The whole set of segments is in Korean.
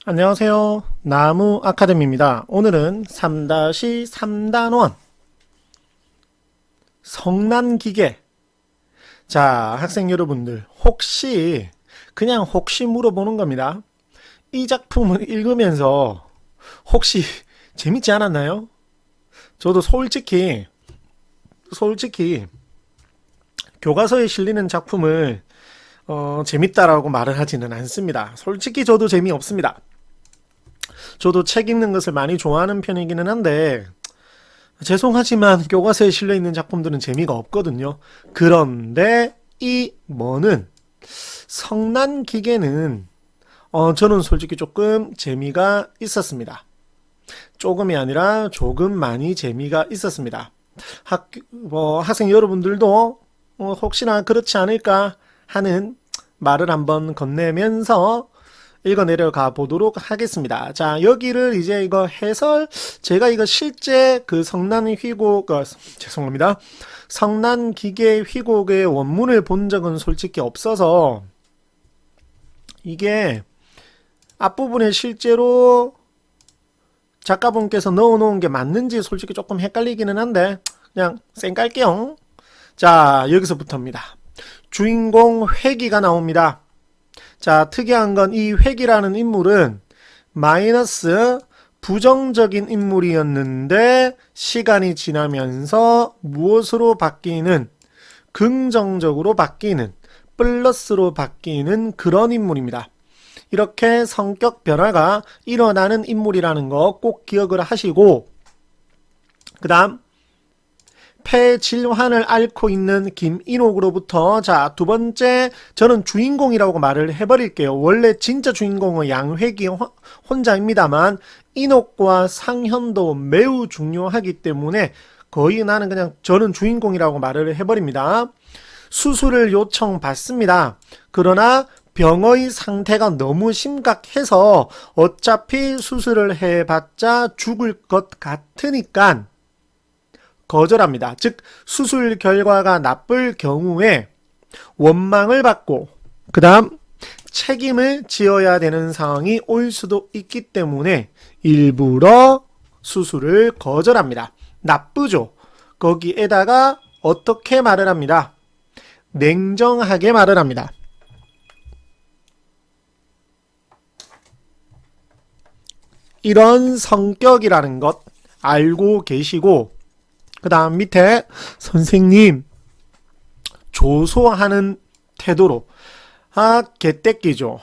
안녕하세요. 나무 아카데미입니다. 오늘은 3-3단원 성난기계. 자, 학생 여러분들 혹시 물어보는 겁니다. 이 작품을 읽으면서 혹시 재밌지 않았나요? 저도 솔직히 교과서에 실리는 작품을 재밌다라고 말을 하지는 않습니다. 솔직히 저도 재미없습니다. 저도 책 읽는 것을 많이 좋아하는 편이기는 한데 죄송하지만 교과서에 실려있는 작품들은 재미가 없거든요. 그런데 이 뭐는 성난기계는 저는 솔직히 조금 재미가 있었습니다. 조금이 아니라 조금 많이 재미가 있었습니다. 학생 여러분들도 혹시나 그렇지 않을까 하는 말을 한번 건네면서 읽어 내려가 보도록 하겠습니다. 자, 여기를 이제 이거 제가 이거 실제 그 죄송합니다. 성난기계 휘곡의 원문을 본 적은 솔직히 없어서 이게 앞부분에 실제로 작가분께서 넣어놓은 게 맞는지 솔직히 조금 헷갈리기는 한데 그냥 쌩 깔게요. 자, 여기서부터입니다. 주인공 회기가 나옵니다. 자, 특이한 건 이 회기라는 인물은 마이너스 부정적인 인물이었는데 시간이 지나면서 무엇으로 바뀌는, 긍정적으로 바뀌는, 플러스로 바뀌는 그런 인물입니다. 이렇게 성격 변화가 일어나는 인물이라는 거 꼭 기억을 하시고, 그 다음 폐질환을 앓고 있는 김인옥으로부터, 자, 두 번째, 저는 주인공이라고 말을 해버릴게요. 원래 진짜 주인공은 양회기 혼자입니다만 인옥과 상현도 매우 중요하기 때문에 거의 저는 주인공이라고 말을 해버립니다. 수술을 요청받습니다. 그러나 병의 상태가 너무 심각해서 어차피 수술을 해봤자 죽을 것 같으니까 거절합니다. 즉 수술 결과가 나쁠 경우에 원망을 받고 그 다음 책임을 지어야 되는 상황이 올 수도 있기 때문에 일부러 수술을 거절합니다. 나쁘죠. 거기에다가 어떻게 말을 합니다. 냉정하게 말을 합니다. 이런 성격이라는 것 알고 계시고, 그 다음 밑에 선생님 조소하는 태도로, 개떼끼죠.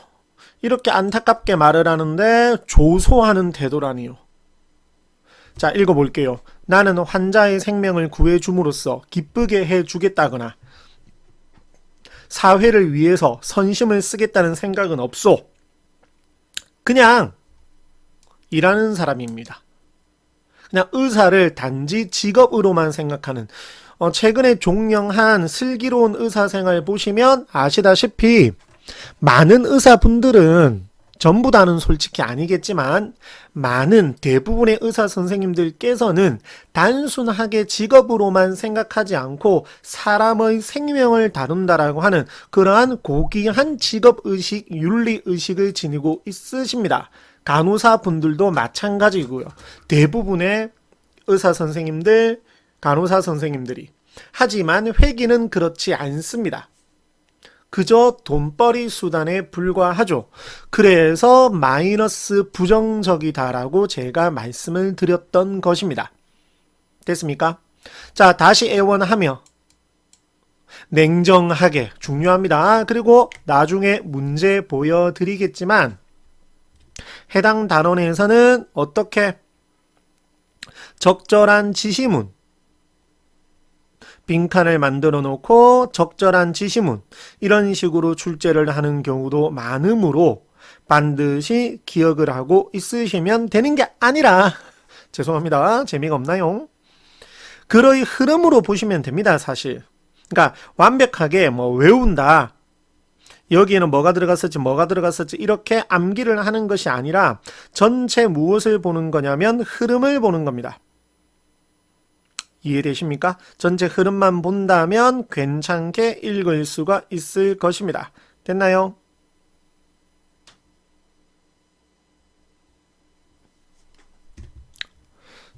이렇게 안타깝게 말을 하는데 조소하는 태도라니요. 자, 읽어볼게요. 나는 환자의 생명을 구해줌으로써 기쁘게 해주겠다거나 사회를 위해서 선심을 쓰겠다는 생각은 없소. 그냥 일하는 사람입니다. 그냥 의사를 단지 직업으로만 생각하는, 최근에 종영한 슬기로운 의사생활 보시면 아시다시피 많은 의사분들은, 전부 다는 솔직히 아니겠지만 많은 대부분의 의사 선생님들께서는 단순하게 직업으로만 생각하지 않고 사람의 생명을 다룬다라고 하는 그러한 고귀한 직업의식, 윤리의식을 지니고 있으십니다. 간호사 분들도 마찬가지고요. 대부분의 의사 선생님들, 간호사 선생님들이. 하지만 회기는 그렇지 않습니다. 그저 돈벌이 수단에 불과하죠. 그래서 마이너스 부정적이다라고 제가 말씀을 드렸던 것입니다. 됐습니까? 자, 다시 애원하며 냉정하게, 중요합니다. 그리고 나중에 문제 보여드리겠지만 해당 단원에서는 어떻게 적절한 지시문, 빈칸을 만들어 놓고 적절한 지시문, 이런 식으로 출제를 하는 경우도 많으므로 반드시 기억을 하고 있으시면 되는 게 아니라, 죄송합니다. 재미가 없나요? 그의 흐름으로 보시면 됩니다. 사실. 그러니까 완벽하게 외운다, 여기에는 뭐가 들어갔을지 이렇게 암기를 하는 것이 아니라 전체 무엇을 보는 거냐면 흐름을 보는 겁니다. 이해되십니까? 전체 흐름만 본다면 괜찮게 읽을 수가 있을 것입니다. 됐나요?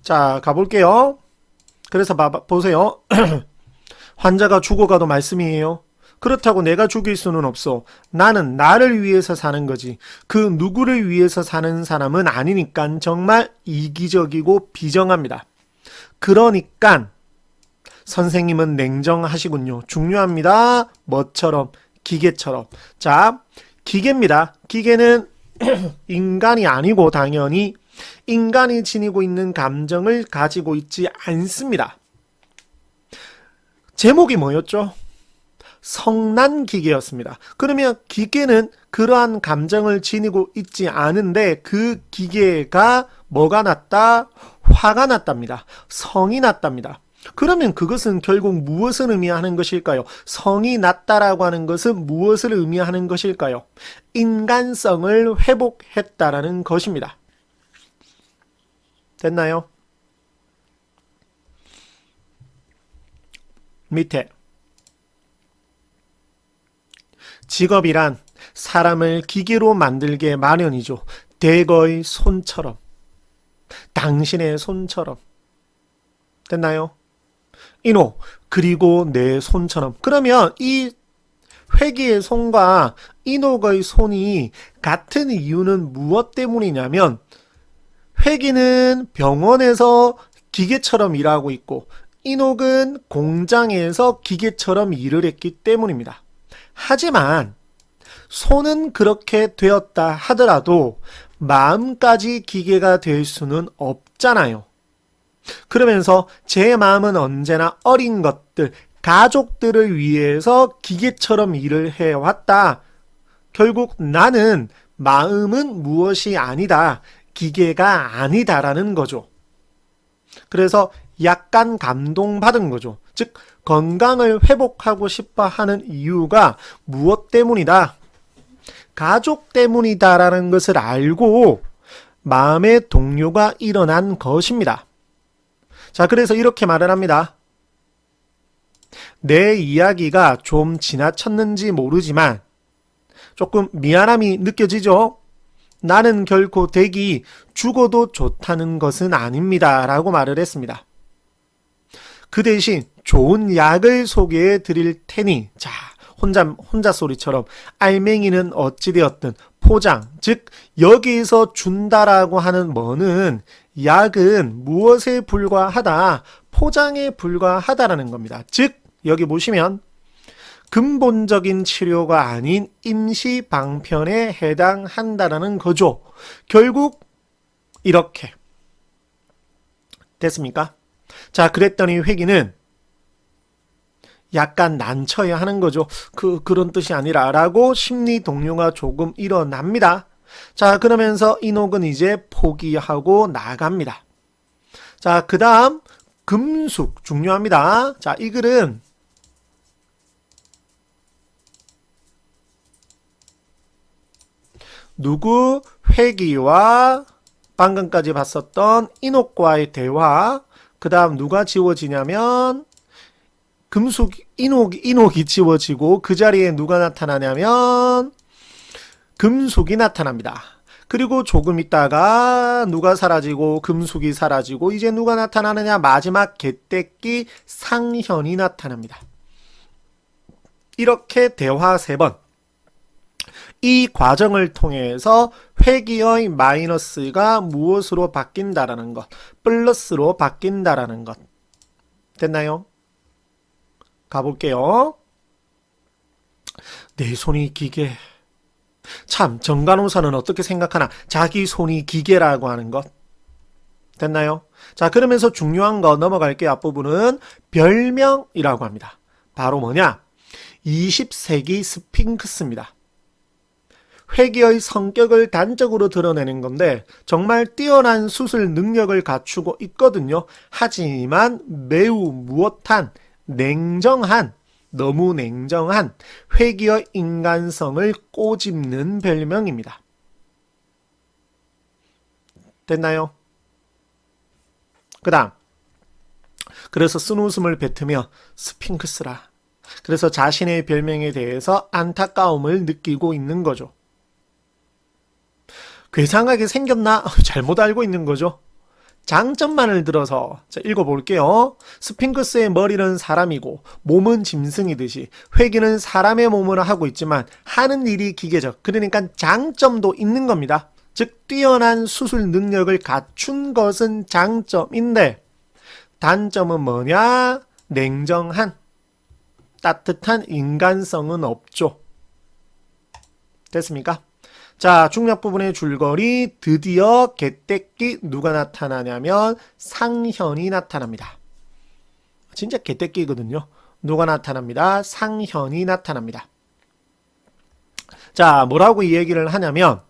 자, 가볼게요. 그래서 보세요. 환자가 죽어가도 말씀이에요. 그렇다고 내가 죽일 수는 없어. 나는 나를 위해서 사는 거지. 그 누구를 위해서 사는 사람은 아니니까 정말 이기적이고 비정합니다. 그러니까 선생님은 냉정하시군요. 중요합니다. 뭐처럼? 기계처럼. 자, 기계입니다. 기계는 인간이 아니고 당연히 인간이 지니고 있는 감정을 가지고 있지 않습니다. 제목이 뭐였죠? 성난 기계였습니다. 그러면 기계는 그러한 감정을 지니고 있지 않은데 그 기계가 뭐가 났다? 화가 났답니다. 성이 났답니다. 그러면 그것은 결국 무엇을 의미하는 것일까요? 성이 났다라고 하는 것은 무엇을 의미하는 것일까요? 인간성을 회복했다라는 것입니다. 됐나요? 밑에 직업이란 사람을 기계로 만들게 마련이죠. 대거의 손처럼, 당신의 손처럼. 됐나요? 이노, 그리고 내 손처럼. 그러면 이 회기의 손과 이녹의 손이 같은 이유는 무엇 때문이냐면 회기는 병원에서 기계처럼 일하고 있고 이녹은 공장에서 기계처럼 일을 했기 때문입니다. 하지만 손은 그렇게 되었다 하더라도 마음까지 기계가 될 수는 없잖아요. 그러면서 제 마음은 언제나 어린 것들, 가족들을 위해서 기계처럼 일을 해왔다. 결국 나는 마음은 무엇이 아니다. 기계가 아니다라는 거죠. 그래서 약간 감동받은 거죠. 즉 건강을 회복하고 싶어 하는 이유가 무엇 때문이다? 가족 때문이다라는 것을 알고 마음의 동요가 일어난 것입니다. 자, 그래서 이렇게 말을 합니다. 내 이야기가 좀 지나쳤는지 모르지만 조금 미안함이 느껴지죠? 나는 결코 댁이 죽어도 좋다는 것은 아닙니다. 라고 말을 했습니다. 그 대신 좋은 약을 소개해 드릴 테니, 자, 혼자 소리처럼 알맹이는 어찌되었든 포장, 즉 여기서 준다라고 하는 뭐는 약은 무엇에 불과하다? 포장에 불과하다라는 겁니다. 즉 여기 보시면 근본적인 치료가 아닌 임시 방편에 해당한다라는 거죠. 결국 이렇게 됐습니까? 자, 그랬더니 회기는 약간 난처해 하는 거죠. 그런 뜻이 아니라 라고 심리 동요가 조금 일어납니다. 자, 그러면서 이녹은 이제 포기하고 나갑니다. 자, 그 다음 금숙 중요합니다. 자, 이 글은 누구? 회기와 방금까지 봤었던 이녹과의 대화. 그 다음 누가 지워지냐면 이녹이 지워지고 그 자리에 누가 나타나냐면 금숙이 나타납니다. 그리고 조금 있다가 누가 사라지고 금숙이 사라지고 이제 누가 나타나느냐? 마지막 개떼끼 상현이 나타납니다. 이렇게 대화 3번. 이 과정을 통해서 회기의 마이너스가 무엇으로 바뀐다라는 것, 플러스로 바뀐다라는 것. 됐나요? 가볼게요. 내 손이 기계. 참, 정간호사는 어떻게 생각하나? 자기 손이 기계라고 하는 것. 됐나요? 자, 그러면서 중요한 거 넘어갈게요. 앞부분은 별명이라고 합니다. 바로 뭐냐? 20세기 스핑크스입니다. 회기의 성격을 단적으로 드러내는 건데 정말 뛰어난 수술 능력을 갖추고 있거든요. 하지만 매우 무엇한, 냉정한, 너무 냉정한 회기의 인간성을 꼬집는 별명입니다. 됐나요? 그 다음, 그래서 쓴웃음을 뱉으며 스핑크스라. 그래서 자신의 별명에 대해서 안타까움을 느끼고 있는 거죠. 괴상하게 생겼나? 잘못 알고 있는 거죠. 장점만을 들어서 자, 읽어볼게요. 스핑크스의 머리는 사람이고 몸은 짐승이듯이 회기는 사람의 몸으로 하고 있지만 하는 일이 기계적. 그러니까 장점도 있는 겁니다. 즉 뛰어난 수술 능력을 갖춘 것은 장점인데 단점은 뭐냐? 냉정한 따뜻한 인간성은 없죠. 됐습니까? 자, 중략 부분의 줄거리 드디어 개떼끼 누가 나타나냐면 상현이 나타납니다. 진짜 개떼끼거든요. 누가 나타납니다. 상현이 나타납니다. 자, 뭐라고 이 얘기를 하냐면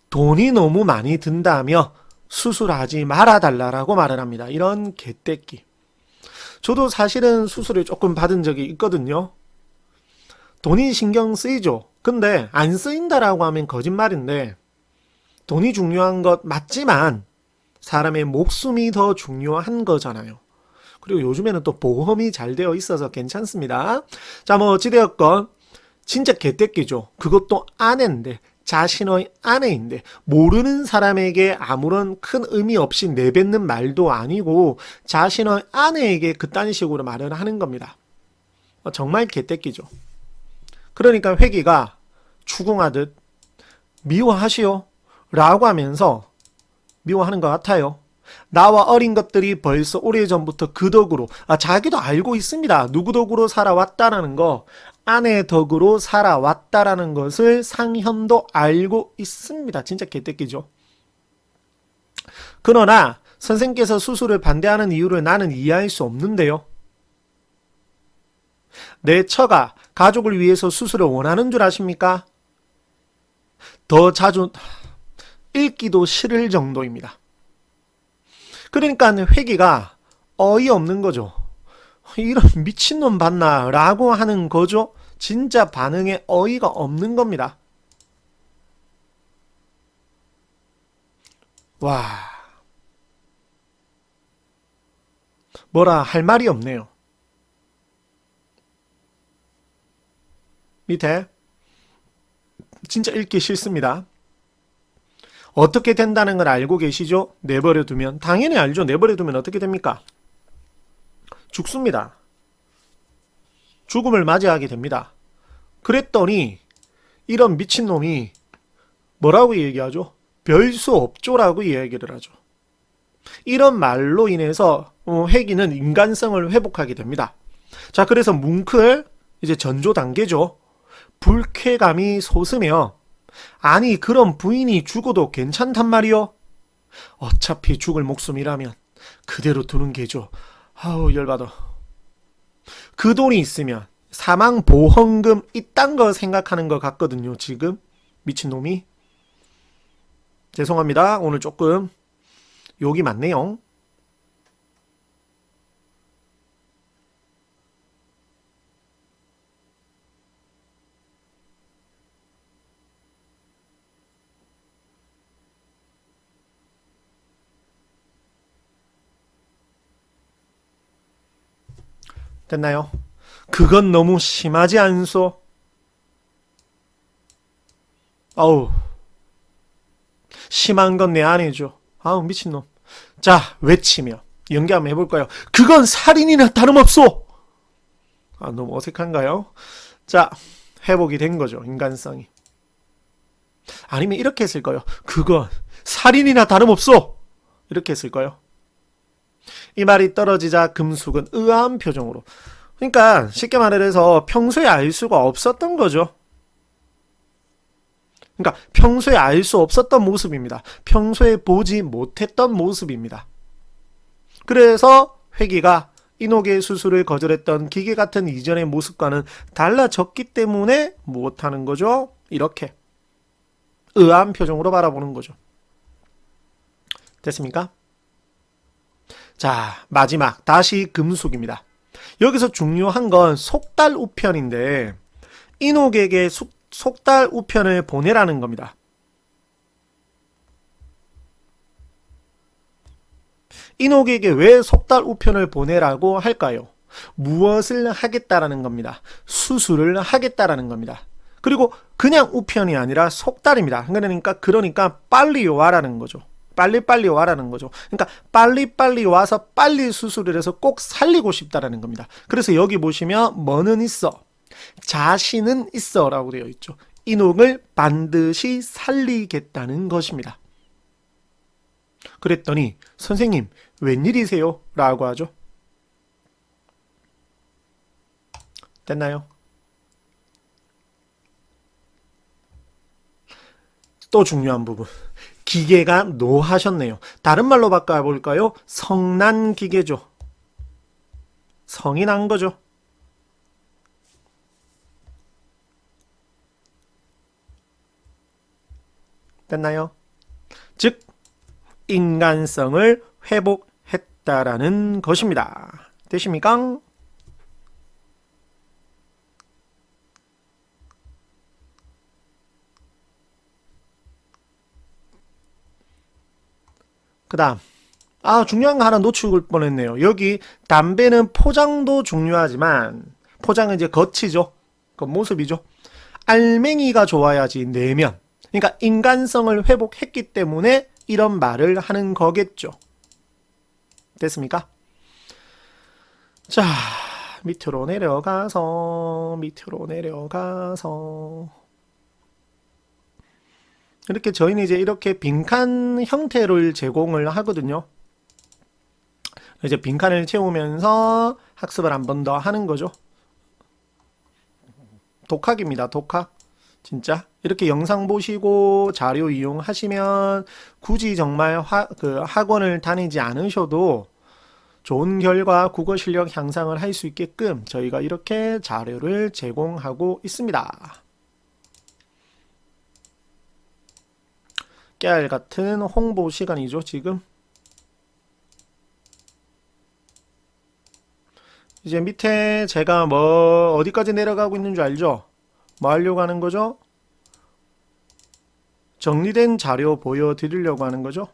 돈이 너무 많이 든다며 수술하지 말아달라고 말을 합니다. 이런 개떼끼. 저도 사실은 수술을 조금 받은 적이 있거든요. 돈이 신경 쓰이죠. 근데 안 쓰인다라고 하면 거짓말인데 돈이 중요한 것 맞지만 사람의 목숨이 더 중요한 거잖아요. 그리고 요즘에는 또 보험이 잘 되어 있어서 괜찮습니다. 자, 뭐 어찌되었건 진짜 개떼끼죠. 그것도 아내인데 자신의 아내인데 모르는 사람에게 아무런 큰 의미 없이 내뱉는 말도 아니고 자신의 아내에게 그딴 식으로 말을 하는 겁니다. 정말 개떼끼죠. 그러니까 회기가 추궁하듯 미워하시오 라고 하면서 미워하는 것 같아요. 나와 어린 것들이 벌써 오래전부터 그 덕으로 자기도 알고 있습니다. 누구 덕으로 살아왔다라는 거, 아내 덕으로 살아왔다라는 것을 상현도 알고 있습니다. 진짜 개떼끼죠. 그러나 선생께서 수술을 반대하는 이유를 나는 이해할 수 없는데요. 내 처가 가족을 위해서 수술을 원하는 줄 아십니까? 더 자주 읽기도 싫을 정도입니다. 그러니까 회기가 어이없는 거죠. 이런 미친놈 봤나? 라고 하는 거죠. 진짜 반응에 어이가 없는 겁니다. 와, 뭐라 할 말이 없네요. 밑에 진짜 읽기 싫습니다. 어떻게 된다는 걸 알고 계시죠? 내버려 두면. 당연히 알죠. 내버려 두면 어떻게 됩니까? 죽습니다. 죽음을 맞이하게 됩니다. 그랬더니 이런 미친놈이 뭐라고 얘기하죠? 별 수 없죠라고 이야기를 하죠. 이런 말로 인해서 회기는 인간성을 회복하게 됩니다. 자, 그래서 뭉클 이제 전조 단계죠. 불쾌감이 솟으며 아니 그럼 부인이 죽어도 괜찮단 말이요? 어차피 죽을 목숨이라면 그대로 두는 게죠. 아우 열받아. 그 돈이 있으면 사망보험금 이딴 거 생각하는 것 같거든요. 지금 미친놈이. 죄송합니다. 오늘 조금 욕이 많네요. 됐나요? 그건 너무 심하지 않소? 아우 심한 건 내 아내죠. 아우 미친놈. 자 외치며 연기 한번 해볼까요? 그건 살인이나 다름없소. 너무 어색한가요? 자 회복이 된 거죠. 인간성이. 아니면 이렇게 했을까요? 그건 살인이나 다름없소. 이렇게 했을까요? 이 말이 떨어지자 금숙은 의아한 표정으로. 그러니까 쉽게 말해서 평소에 알 수가 없었던 거죠. 그러니까 평소에 알 수 없었던 모습입니다. 평소에 보지 못했던 모습입니다. 그래서 회기가 인옥의 수술을 거절했던 기계 같은 이전의 모습과는 달라졌기 때문에 못하는 거죠. 이렇게 의아한 표정으로 바라보는 거죠. 됐습니까? 자, 마지막 다시 금숙입니다. 여기서 중요한 건 속달 우편인데 인옥에게 속달 우편을 보내라는 겁니다. 인옥에게 왜 속달 우편을 보내라고 할까요? 무엇을 하겠다라는 겁니다. 수술을 하겠다라는 겁니다. 그리고 그냥 우편이 아니라 속달입니다. 그러니까 빨리 와라는 거죠. 빨리빨리 와라는 거죠. 그러니까 빨리빨리 와서 빨리 수술을 해서 꼭 살리고 싶다라는 겁니다. 그래서 여기 보시면 뭐는 있어, 자신은 있어 라고 되어 있죠. 인옥을 반드시 살리겠다는 것입니다. 그랬더니 선생님 웬일이세요? 라고 하죠. 됐나요? 또 중요한 부분. 기계가 노하셨네요. 다른 말로 바꿔볼까요? 성난 기계죠. 성이 난 거죠. 됐나요? 즉 인간성을 회복했다라는 것입니다. 되십니까? 그 다음 중요한 거 하나 놓칠 뻔했네요. 여기 담배는 포장도 중요하지만 포장은 이제 겉이죠. 겉모습이죠. 알맹이가 좋아야지 내면, 그러니까 인간성을 회복했기 때문에 이런 말을 하는 거겠죠. 됐습니까? 자, 밑으로 내려가서 이렇게 저희는 이제 이렇게 빈칸 형태를 제공을 하거든요. 이제 빈칸을 채우면서 학습을 한 번 더 하는 거죠. 독학입니다. 독학. 진짜 이렇게 영상 보시고 자료 이용하시면 굳이 정말 학원을 다니지 않으셔도 좋은 결과 국어 실력 향상을 할 수 있게끔 저희가 이렇게 자료를 제공하고 있습니다. 깨알 같은 홍보 시간이죠, 지금. 이제 밑에 제가 어디까지 내려가고 있는 줄 알죠? 뭐 하려고 하는 거죠? 정리된 자료 보여드리려고 하는 거죠.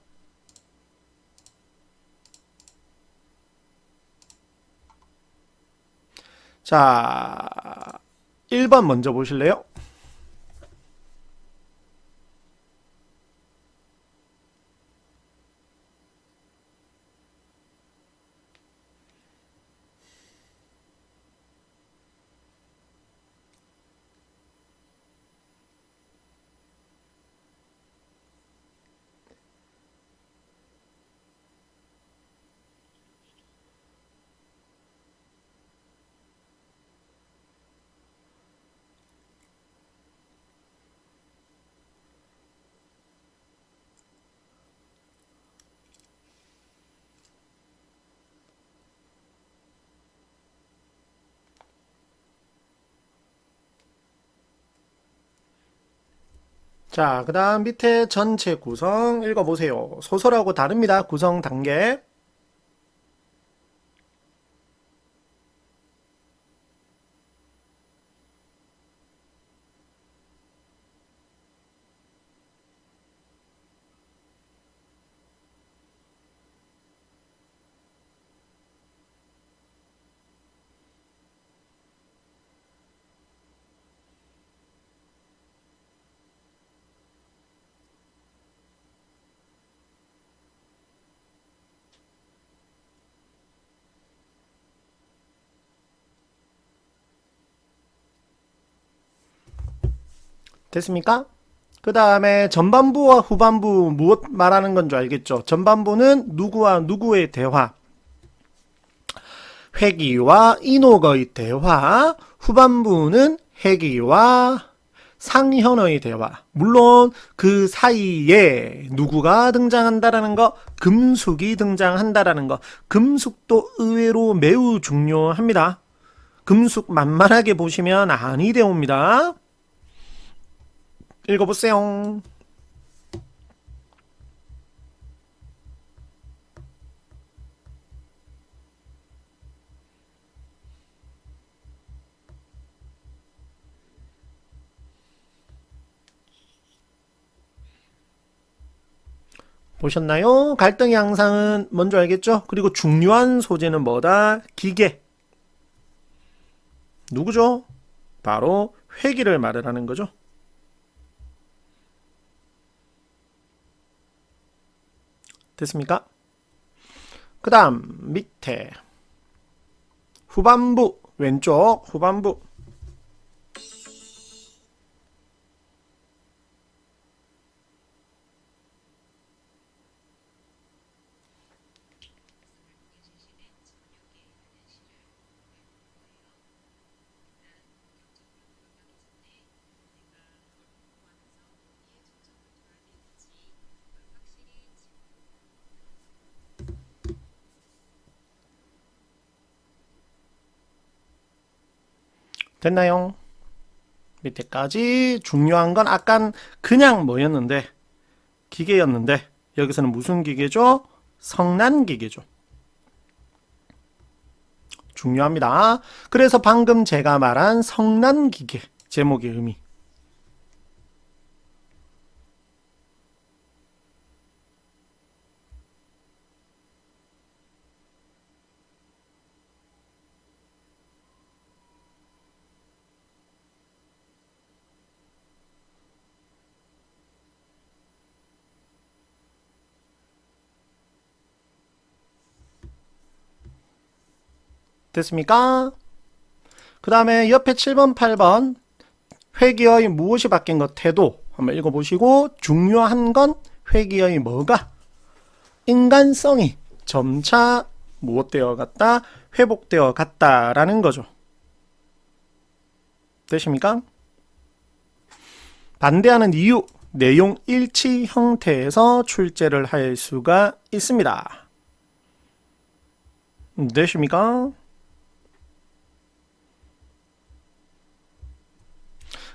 자, 1번 먼저 보실래요? 자, 그 다음 밑에 전체 구성 읽어보세요. 소설하고 다릅니다. 구성 단계. 됐습니까? 그 다음에 전반부와 후반부 무엇 말하는 건 줄 알겠죠? 전반부는 누구와 누구의 대화, 회기와 인옥의 대화, 후반부는 회기와 상현의 대화. 물론 그 사이에 누구가 등장한다라는 거, 금숙이 등장한다라는 거. 금숙도 의외로 매우 중요합니다. 금숙 만만하게 보시면 아니 되옵니다. 읽어보세요. 보셨나요? 갈등 양상은 뭔지 알겠죠? 그리고 중요한 소재는 뭐다? 기계. 누구죠? 바로 회기를 말을 하는 거죠. 됐습니까? 그 다음 밑에 후반부 왼쪽 후반부 됐나요? 밑에까지 중요한 건 아깐 그냥 뭐였는데 기계였는데 여기서는 무슨 기계죠? 성난기계죠. 중요합니다. 그래서 방금 제가 말한 성난기계 제목의 의미 됐습니까? 그 다음에 옆에 7번 8번 회기의 무엇이 바뀐 것 태도 한번 읽어보시고 중요한 건 회기의 뭐가 인간성이 점차 무엇되어 갔다 회복되어 갔다라는 거죠. 되십니까? 반대하는 이유 내용 일치 형태에서 출제를 할 수가 있습니다. 되십니까?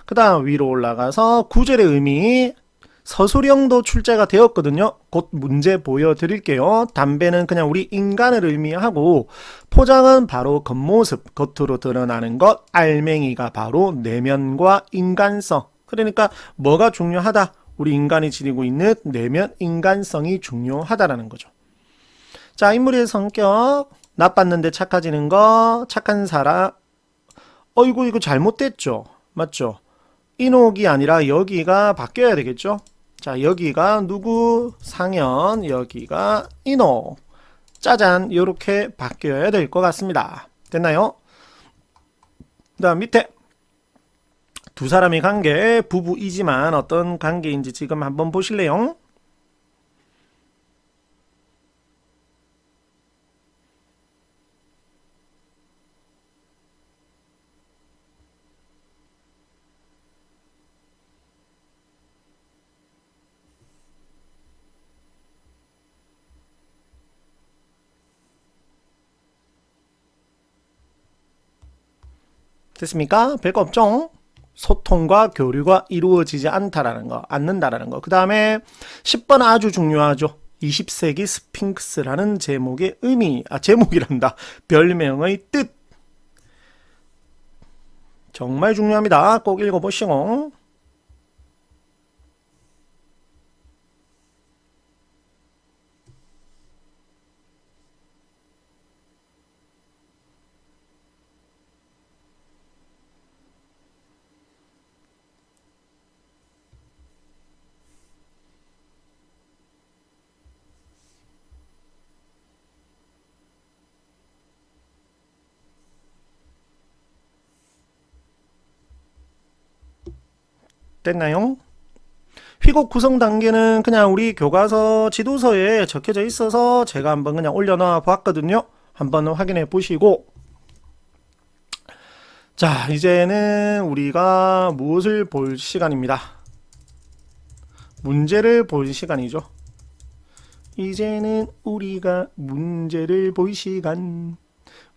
그 다음 위로 올라가서 구절의 의미 서술형도 출제가 되었거든요. 곧 문제 보여드릴게요. 담배는 그냥 우리 인간을 의미하고 포장은 바로 겉모습, 겉으로 드러나는 것, 알맹이가 바로 내면과 인간성. 그러니까 뭐가 중요하다? 우리 인간이 지니고 있는 내면 인간성이 중요하다라는 거죠. 자, 인물의 성격 나빴는데 착해지는 거, 착한 사람. 이거 잘못됐죠? 맞죠? 인옥이 아니라 여기가 바뀌어야 되겠죠? 자, 여기가 누구? 상현, 여기가 인옥. 짜잔, 이렇게 바뀌어야 될 것 같습니다. 됐나요? 그 다음 밑에 두 사람의 관계, 부부이지만 어떤 관계인지 지금 한번 보실래요? 됐습니까? 별거 없죠? 소통과 교류가 이루어지지 않는다라는 거. 그 다음에 10번 아주 중요하죠. 20세기 스핑크스라는 제목의 의미, 제목이란다. 별명의 뜻. 정말 중요합니다. 꼭 읽어보시고. 됐나요? 휘곡 구성 단계는 그냥 우리 교과서 지도서에 적혀져 있어서 제가 한번 그냥 올려놔 보았거든요. 한번 확인해 보시고. 자, 이제는 우리가 무엇을 볼 시간입니다. 문제를 볼 시간이죠. 이제는 우리가 문제를 볼 시간.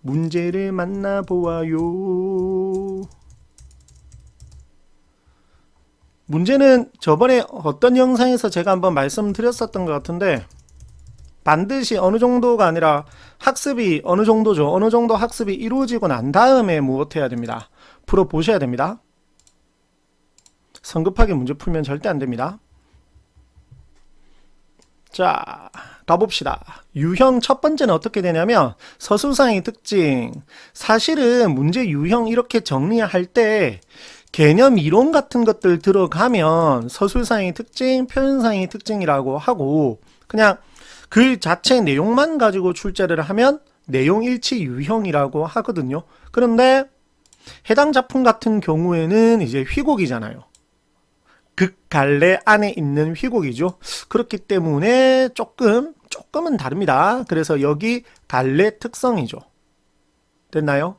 문제를 만나보아요. 문제는 저번에 어떤 영상에서 제가 한번 말씀드렸었던 것 같은데 반드시 어느 정도가 아니라 학습이 어느 정도죠. 어느 정도 학습이 이루어지고 난 다음에 무엇 해야 됩니다. 풀어보셔야 됩니다. 성급하게 문제 풀면 절대 안 됩니다. 자, 가봅시다. 유형 첫 번째는 어떻게 되냐면 서술상의 특징. 사실은 문제 유형 이렇게 정리할 때 개념 이론 같은 것들 들어가면 서술상의 특징, 표현상의 특징이라고 하고 그냥 글 자체 내용만 가지고 출제를 하면 내용일치 유형이라고 하거든요. 그런데 해당 작품 같은 경우에는 이제 휘곡이잖아요. 극갈래 안에 있는 휘곡이죠. 그렇기 때문에 조금은 다릅니다. 그래서 여기 갈래 특성이죠. 됐나요?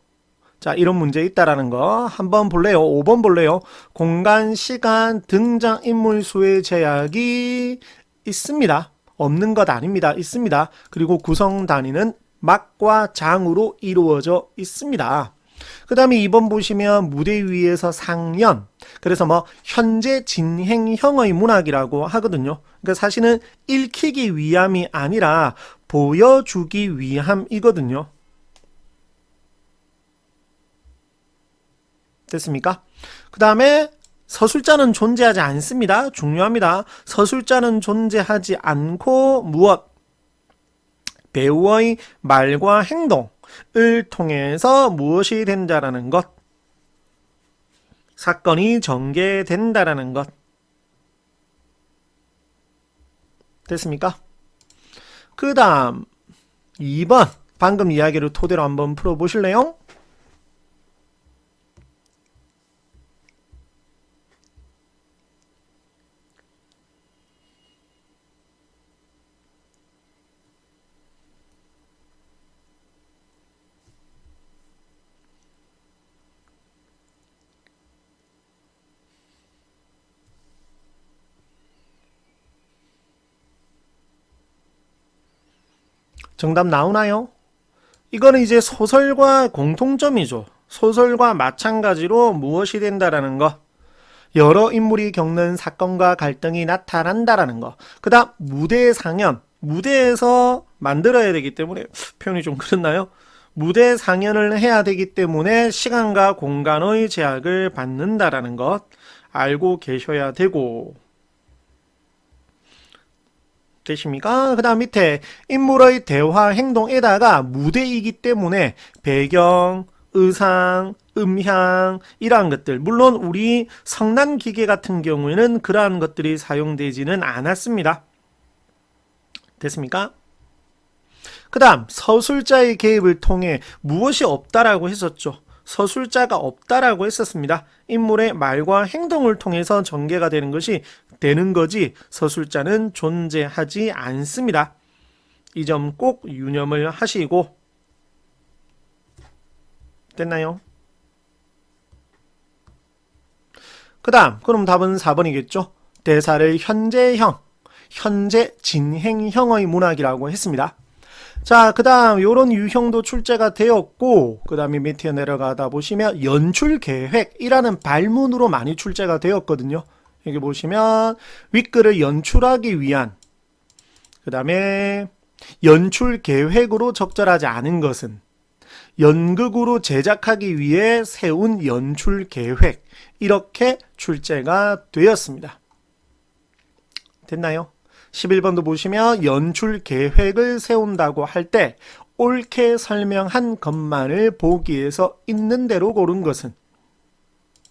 자, 이런 문제 있다라는 거 한번 볼래요? 5번 볼래요? 공간, 시간, 등장인물 수의 제약이 있습니다. 없는 것 아닙니다. 있습니다. 그리고 구성 단위는 막과 장으로 이루어져 있습니다. 그 다음에 2번 보시면 무대 위에서 상연. 그래서 뭐 현재 진행형의 문학이라고 하거든요. 그러니까 사실은 읽히기 위함이 아니라 보여주기 위함이거든요. 됐습니까? 그 다음에 서술자는 존재하지 않습니다. 중요합니다. 서술자는 존재하지 않고 무엇? 배우의 말과 행동을 통해서 무엇이 된다라는 것. 사건이 전개된다라는 것. 됐습니까? 그 다음 2번 방금 이야기를 토대로 한번 풀어보실래요? 정답 나오나요? 이거는 이제 소설과 공통점이죠. 소설과 마찬가지로 무엇이 된다라는 것. 여러 인물이 겪는 사건과 갈등이 나타난다라는 것. 그 다음 무대 상연. 무대에서 만들어야 되기 때문에 표현이 좀 그렇나요? 무대 상연을 해야 되기 때문에 시간과 공간의 제약을 받는다라는 것 알고 계셔야 되고, 되십니까? 그 다음 밑에 인물의 대화 행동에다가 무대이기 때문에 배경, 의상, 음향 이러한 것들, 물론 우리 성난기계 같은 경우에는 그러한 것들이 사용되지는 않았습니다. 됐습니까? 그 다음 서술자의 개입을 통해 무엇이 없다라고 했었죠. 서술자가 없다라고 했었습니다. 인물의 말과 행동을 통해서 전개가 되는 거지 서술자는 존재하지 않습니다. 이 점 꼭 유념을 하시고, 됐나요? 그 다음 그럼 답은 4번이겠죠. 대사를 현재형, 현재 진행형의 문학이라고 했습니다. 자, 그 다음 요런 유형도 출제가 되었고, 그 다음에 밑에 내려가다 보시면 연출계획이라는 발문으로 많이 출제가 되었거든요. 여기 보시면 윗글을 연출하기 위한, 그 다음에 연출계획으로 적절하지 않은 것은 연극으로 제작하기 위해 세운 연출계획, 이렇게 출제가 되었습니다. 됐나요? 11번도 보시면 연출 계획을 세운다고 할 때 옳게 설명한 것만을 보기에서 있는 대로 고른 것은,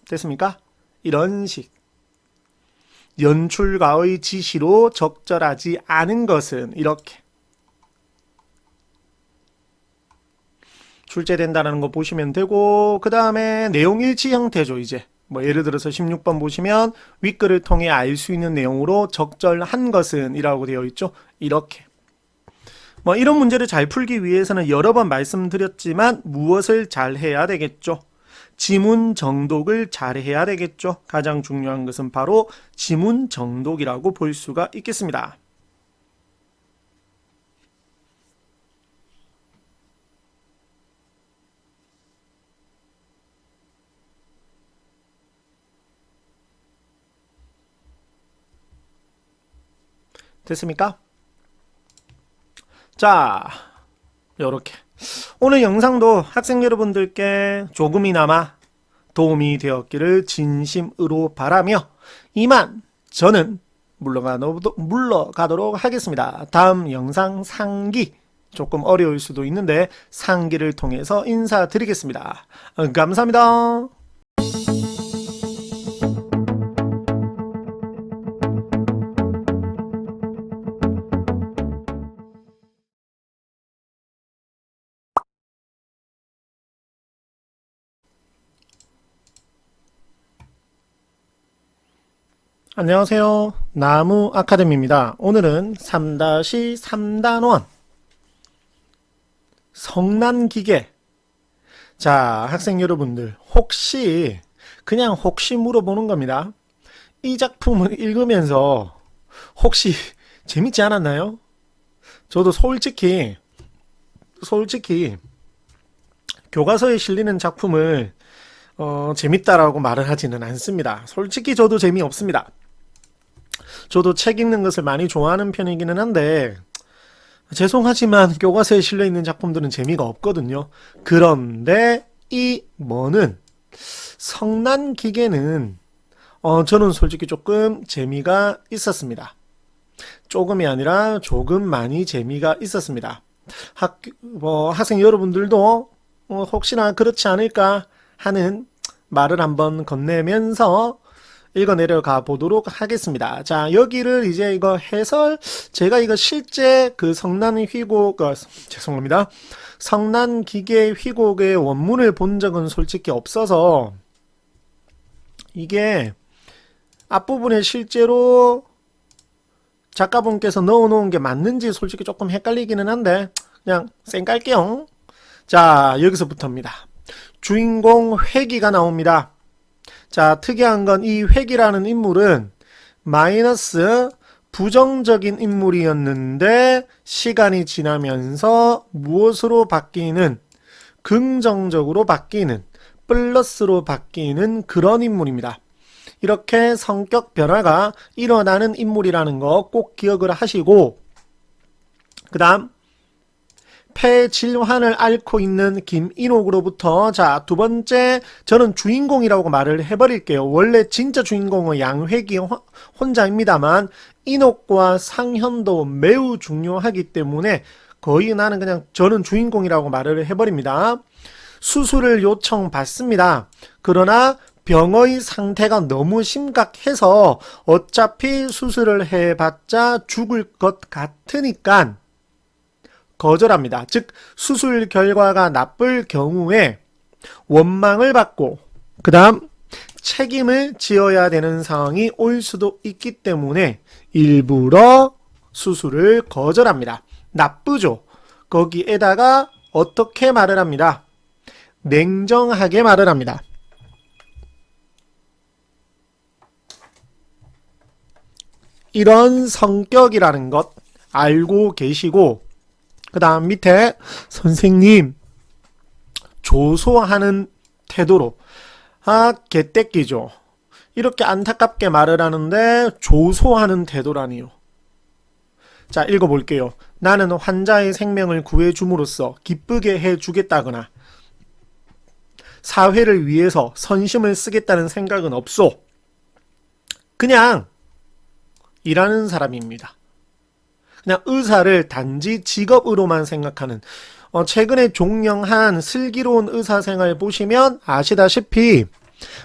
됐습니까? 이런 식. 연출가의 지시로 적절하지 않은 것은 이렇게 출제된다는 거 보시면 되고, 그 다음에 내용일치 형태죠. 이제 뭐 예를 들어서 16번 보시면 윗글을 통해 알 수 있는 내용으로 적절한 것은 이라고 되어 있죠. 이렇게 뭐 이런 문제를 잘 풀기 위해서는 여러 번 말씀드렸지만 무엇을 잘 해야 되겠죠? 지문 정독을 잘 해야 되겠죠. 가장 중요한 것은 바로 지문 정독이라고 볼 수가 있겠습니다. 됐습니까? 자, 요렇게 오늘 영상도 학생 여러분들께 조금이나마 도움이 되었기를 진심으로 바라며 이만 저는 물러가도록 하겠습니다. 다음 영상 상기, 조금 어려울 수도 있는데 상기를 통해서 인사드리겠습니다. 감사합니다. 안녕하세요. 나무 아카데미입니다. 오늘은 3-3단원 성난기계. 자, 학생 여러분들 그냥 혹시 물어보는 겁니다. 이 작품을 읽으면서 혹시 재밌지 않았나요? 저도 솔직히 교과서에 실리는 작품을 재밌다라고 말을 하지는 않습니다. 솔직히 저도 재미없습니다. 저도 책 읽는 것을 많이 좋아하는 편이기는 한데 죄송하지만 교과서에 실려있는 작품들은 재미가 없거든요. 그런데 이 성난기계는 저는 솔직히 조금 재미가 있었습니다. 조금이 아니라 조금 많이 재미가 있었습니다. 학생 여러분들도 혹시나 그렇지 않을까 하는 말을 한번 건네면서 읽어 내려가 보도록 하겠습니다. 자, 여기를 이제 이거 제가 이거 실제 그 성난기계 휘곡의 원문을 본 적은 솔직히 없어서 이게 앞부분에 실제로 작가분께서 넣어놓은 게 맞는지 솔직히 조금 헷갈리기는 한데 그냥 쌩 깔게요. 자, 여기서부터입니다. 주인공 회기가 나옵니다. 자, 특이한 건 이 회기라는 인물은 마이너스 부정적인 인물이었는데 시간이 지나면서 무엇으로 바뀌는, 긍정적으로 바뀌는, 플러스로 바뀌는 그런 인물입니다. 이렇게 성격 변화가 일어나는 인물이라는 거 꼭 기억을 하시고, 그 다음 폐질환을 앓고 있는 김인옥으로부터, 자, 두 번째, 저는 주인공이라고 말을 해버릴게요. 원래 진짜 주인공은 양회기 혼자입니다만 인옥과 상현도 매우 중요하기 때문에 거의 저는 주인공이라고 말을 해버립니다. 수술을 요청받습니다. 그러나 병의 상태가 너무 심각해서 어차피 수술을 해봤자 죽을 것 같으니까 거절합니다. 즉 수술 결과가 나쁠 경우에 원망을 받고 그 다음 책임을 지어야 되는 상황이 올 수도 있기 때문에 일부러 수술을 거절합니다. 나쁘죠. 거기에다가 어떻게 말을 합니다. 냉정하게 말을 합니다. 이런 성격이라는 것 알고 계시고, 그 다음 밑에 선생님 조소하는 태도로, 개떼끼죠. 이렇게 안타깝게 말을 하는데 조소하는 태도라니요. 자, 읽어볼게요. 나는 환자의 생명을 구해줌으로써 기쁘게 해주겠다거나 사회를 위해서 선심을 쓰겠다는 생각은 없소. 그냥 일하는 사람입니다. 그냥 의사를 단지 직업으로만 생각하는, 최근에 종영한 슬기로운 의사생활 보시면 아시다시피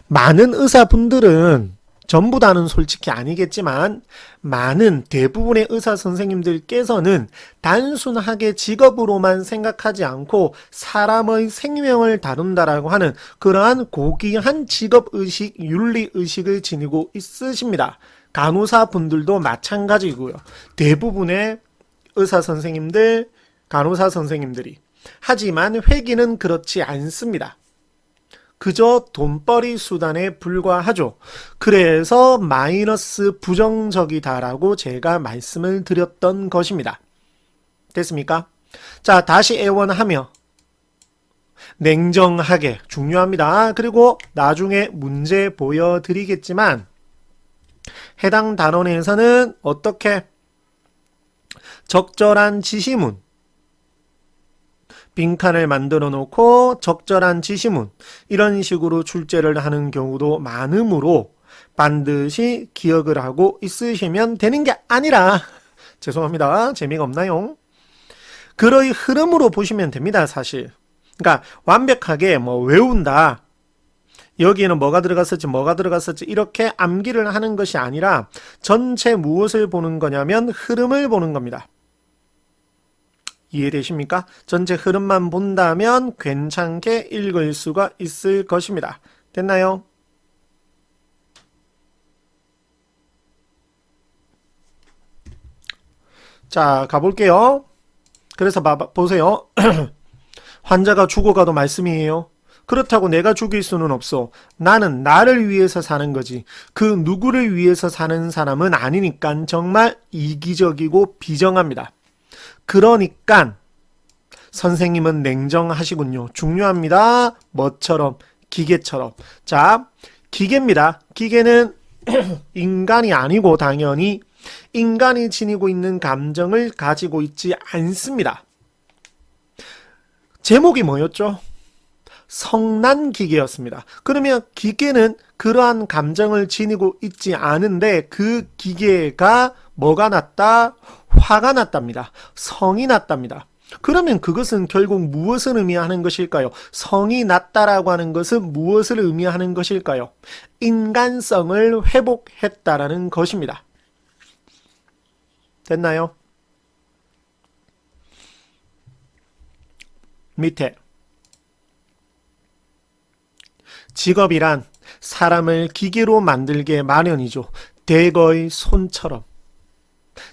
많은 의사분들은, 전부 다는 솔직히 아니겠지만 대부분의 의사 선생님들께서는 단순하게 직업으로만 생각하지 않고 사람의 생명을 다룬다라고 하는 그러한 고귀한 직업의식, 윤리의식을 지니고 있으십니다. 간호사분들도 마찬가지고요. 대부분의 의사 선생님들, 간호사 선생님들이. 하지만 회기는 그렇지 않습니다. 그저 돈벌이 수단에 불과하죠. 그래서 마이너스 부정적이다라고 제가 말씀을 드렸던 것입니다. 됐습니까? 자, 다시 애원하며 냉정하게, 중요합니다. 그리고 나중에 문제 보여드리겠지만 해당 단원에서는 어떻게 적절한 지시문, 빈칸을 만들어 놓고 적절한 지시문, 이런 식으로 출제를 하는 경우도 많으므로 반드시 기억을 하고 있으시면 되는 게 아니라, 죄송합니다. 재미가 없나요? 글의 흐름으로 보시면 됩니다. 사실. 그러니까 완벽하게 외운다, 여기에는 뭐가 들어갔을지 이렇게 암기를 하는 것이 아니라 전체 무엇을 보는 거냐면 흐름을 보는 겁니다. 이해되십니까? 전체 흐름만 본다면 괜찮게 읽을 수가 있을 것입니다. 됐나요? 자, 가볼게요. 그래서 보세요. 환자가 죽어가도 말씀이에요. 그렇다고 내가 죽일 수는 없어. 나는 나를 위해서 사는 거지. 그 누구를 위해서 사는 사람은 아니니까 정말 이기적이고 비정합니다. 그러니까 선생님은 냉정하시군요. 중요합니다. 뭐처럼? 기계처럼. 자, 기계입니다. 기계는 인간이 아니고 당연히 인간이 지니고 있는 감정을 가지고 있지 않습니다. 제목이 뭐였죠? 성난 기계였습니다. 그러면 기계는 그러한 감정을 지니고 있지 않은데 그 기계가 뭐가 났다? 화가 났답니다. 성이 났답니다. 그러면 그것은 결국 무엇을 의미하는 것일까요? 성이 났다라고 하는 것은 무엇을 의미하는 것일까요? 인간성을 회복했다라는 것입니다. 됐나요? 밑에 직업이란 사람을 기계로 만들게 마련이죠. 대거의 손처럼,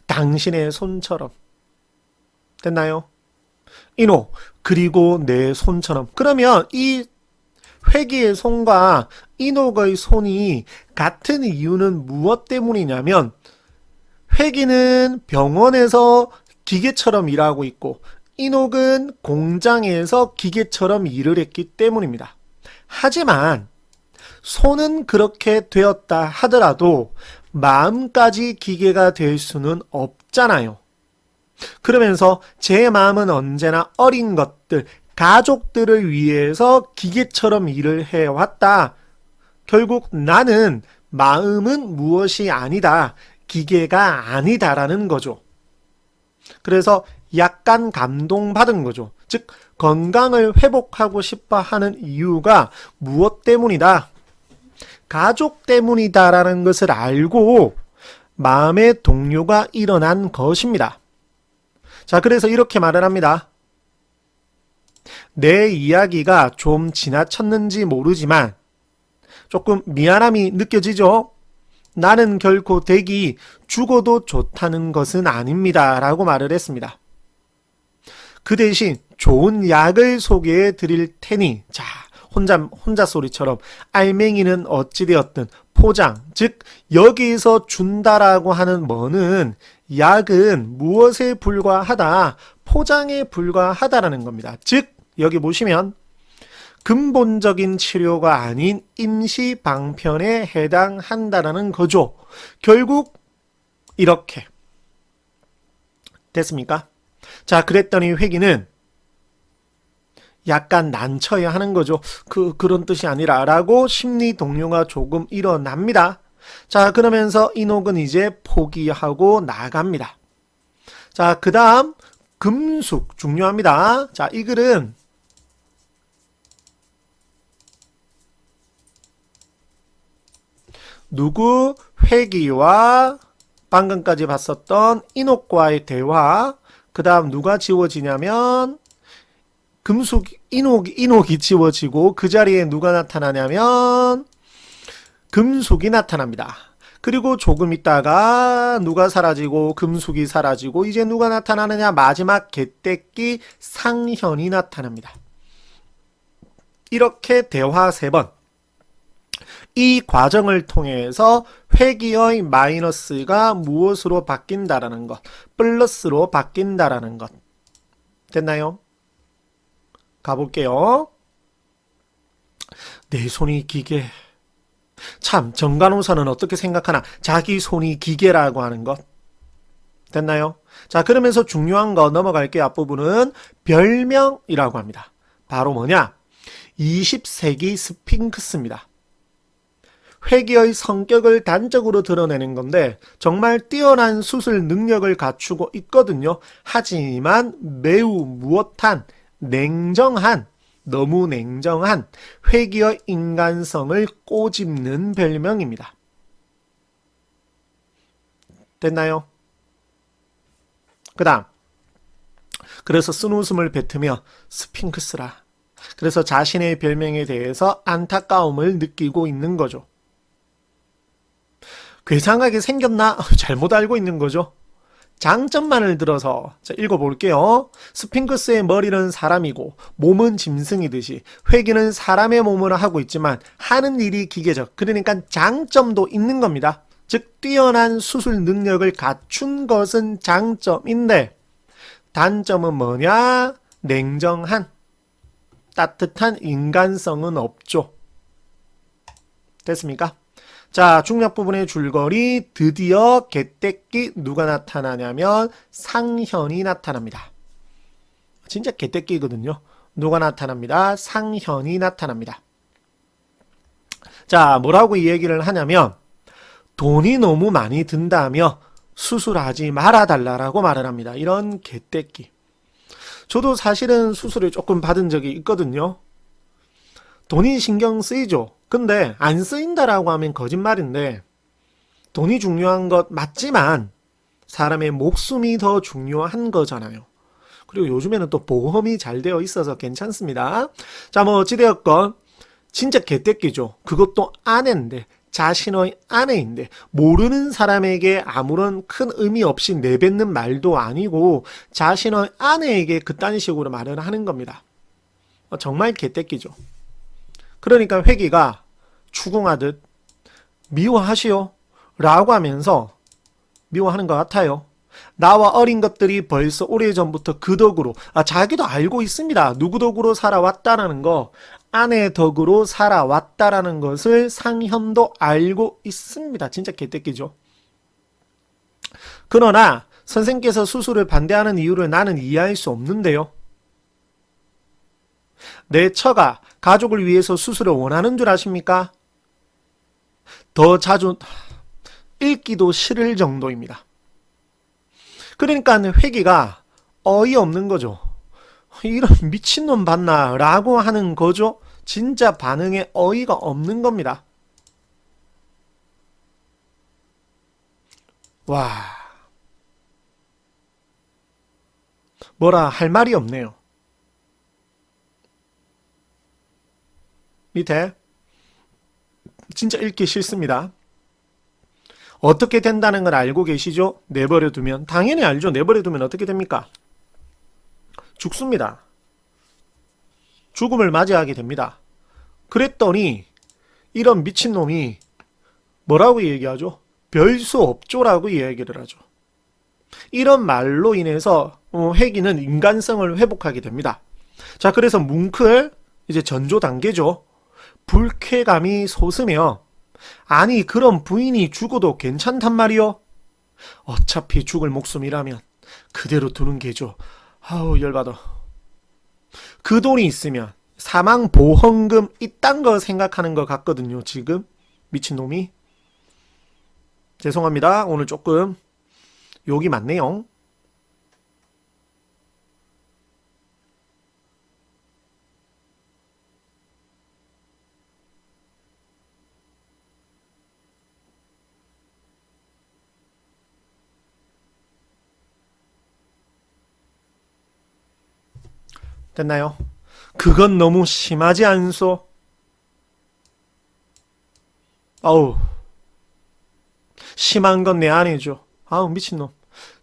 당신의 손처럼. 됐나요? 이노, 그리고 내 손처럼. 그러면 이 회기의 손과 이녹의 손이 같은 이유는 무엇 때문이냐면 회기는 병원에서 기계처럼 일하고 있고 이녹은 공장에서 기계처럼 일을 했기 때문입니다. 하지만 손은 그렇게 되었다 하더라도 마음까지 기계가 될 수는 없잖아요. 그러면서 제 마음은 언제나 어린 것들, 가족들을 위해서 기계처럼 일을 해왔다. 결국 나는 마음은 무엇이 아니다. 기계가 아니다라는 거죠. 그래서 약간 감동받은 거죠. 즉 건강을 회복하고 싶어 하는 이유가 무엇 때문이다? 가족 때문이다라는 것을 알고 마음의 동요가 일어난 것입니다. 자, 그래서 이렇게 말을 합니다. 내 이야기가 좀 지나쳤는지 모르지만 조금 미안함이 느껴지죠? 나는 결코 댁이 죽어도 좋다는 것은 아닙니다. 라고 말을 했습니다. 그 대신 좋은 약을 소개해 드릴 테니, 자, 혼자 소리처럼 알맹이는 어찌되었든 포장, 즉 여기서 준다라고 하는 뭐는 약은 무엇에 불과하다? 포장에 불과하다라는 겁니다. 즉 여기 보시면 근본적인 치료가 아닌 임시 방편에 해당한다라는 거죠. 결국 이렇게 됐습니까? 자, 그랬더니 회기는 약간 난처해 하는 거죠. 그런 뜻이 아니라 라고 심리 동요가 조금 일어납니다. 자, 그러면서 이녹은 이제 포기하고 나갑니다. 자, 그 다음 금숙 중요합니다. 자, 이 글은 누구? 회기와 방금까지 봤었던 이녹과의 대화. 그 다음 누가 지워지냐면 이녹이 지워지고 그 자리에 누가 나타나냐면 금숙이 나타납니다. 그리고 조금 있다가 누가 사라지고 금숙이 사라지고 이제 누가 나타나느냐? 마지막 개떼끼 상현이 나타납니다. 이렇게 대화 3번. 이 과정을 통해서 회기의 마이너스가 무엇으로 바뀐다라는 것, 플러스로 바뀐다라는 것. 됐나요? 가볼게요. 내 손이 기계. 참, 정간호사는 어떻게 생각하나? 자기 손이 기계라고 하는 것. 됐나요? 자, 그러면서 중요한 거 넘어갈게요. 앞부분은 별명이라고 합니다. 바로 뭐냐? 20세기 스핑크스입니다. 회기의 성격을 단적으로 드러내는 건데 정말 뛰어난 수술 능력을 갖추고 있거든요. 하지만 매우 무엇한, 냉정한, 너무 냉정한 회기의 인간성을 꼬집는 별명입니다. 됐나요? 그 다음, 그래서 쓴웃음을 뱉으며 스핑크스라. 그래서 자신의 별명에 대해서 안타까움을 느끼고 있는 거죠. 괴상하게 생겼나? 잘못 알고 있는 거죠. 장점만을 들어서 자, 읽어볼게요. 스핑크스의 머리는 사람이고 몸은 짐승이듯이 회기는 사람의 몸으로 하고 있지만 하는 일이 기계적. 그러니까 장점도 있는 겁니다. 즉 뛰어난 수술 능력을 갖춘 것은 장점인데 단점은 뭐냐? 냉정한 따뜻한 인간성은 없죠. 됐습니까? 자, 중략 부분의 줄거리 드디어 개떼끼 누가 나타나냐면 상현이 나타납니다. 진짜 개떼끼거든요. 누가 나타납니다. 상현이 나타납니다. 자, 뭐라고 이 얘기를 하냐면 돈이 너무 많이 든다며 수술하지 말아달라고 말을 합니다. 이런 개떼끼. 저도 사실은 수술을 조금 받은 적이 있거든요. 돈이 신경 쓰이죠. 근데 안 쓰인다라고 하면 거짓말인데 돈이 중요한 것 맞지만 사람의 목숨이 더 중요한 거잖아요. 그리고 요즘에는 또 보험이 잘 되어 있어서 괜찮습니다. 자, 뭐 어찌되었건 진짜 개떼끼죠. 그것도 아내인데 자신의 아내인데 모르는 사람에게 아무런 큰 의미 없이 내뱉는 말도 아니고 자신의 아내에게 그딴 식으로 말을 하는 겁니다. 정말 개떼끼죠. 그러니까 회기가 추궁하듯 미워하시오 라고 하면서 미워하는 것 같아요. 나와 어린 것들이 벌써 오래전부터 그 덕으로 자기도 알고 있습니다. 누구 덕으로 살아왔다라는 거, 아내 덕으로 살아왔다라는 것을 상현도 알고 있습니다. 진짜 개떼끼죠. 그러나 선생께서 수술을 반대하는 이유를 나는 이해할 수 없는데요. 내 처가 가족을 위해서 수술을 원하는 줄 아십니까? 더 자주 읽기도 싫을 정도입니다. 그러니까 회기가 어이없는 거죠. 이런 미친놈 봤나? 라고 하는 거죠. 진짜 반응에 어이가 없는 겁니다. 와, 뭐라 할 말이 없네요. 밑에 진짜 읽기 싫습니다. 어떻게 된다는 걸 알고 계시죠? 내버려 두면. 당연히 알죠. 내버려 두면 어떻게 됩니까? 죽습니다. 죽음을 맞이하게 됩니다. 그랬더니 이런 미친놈이 뭐라고 얘기하죠? 별 수 없죠라고 이야기를 하죠. 이런 말로 인해서 회기는 인간성을 회복하게 됩니다. 자, 그래서 뭉클 이제 전조 단계죠. 불쾌감이 솟으며 아니 그럼 부인이 죽어도 괜찮단 말이요? 어차피 죽을 목숨이라면 그대로 두는 게죠. 아우 열받아. 그 돈이 있으면 사망보험금 이딴 거 생각하는 것 같거든요. 지금 미친놈이. 죄송합니다. 오늘 조금 욕이 많네요. 됐나요? 그건 너무 심하지 않소? 아우 심한 건 내 아내죠. 아우 미친놈.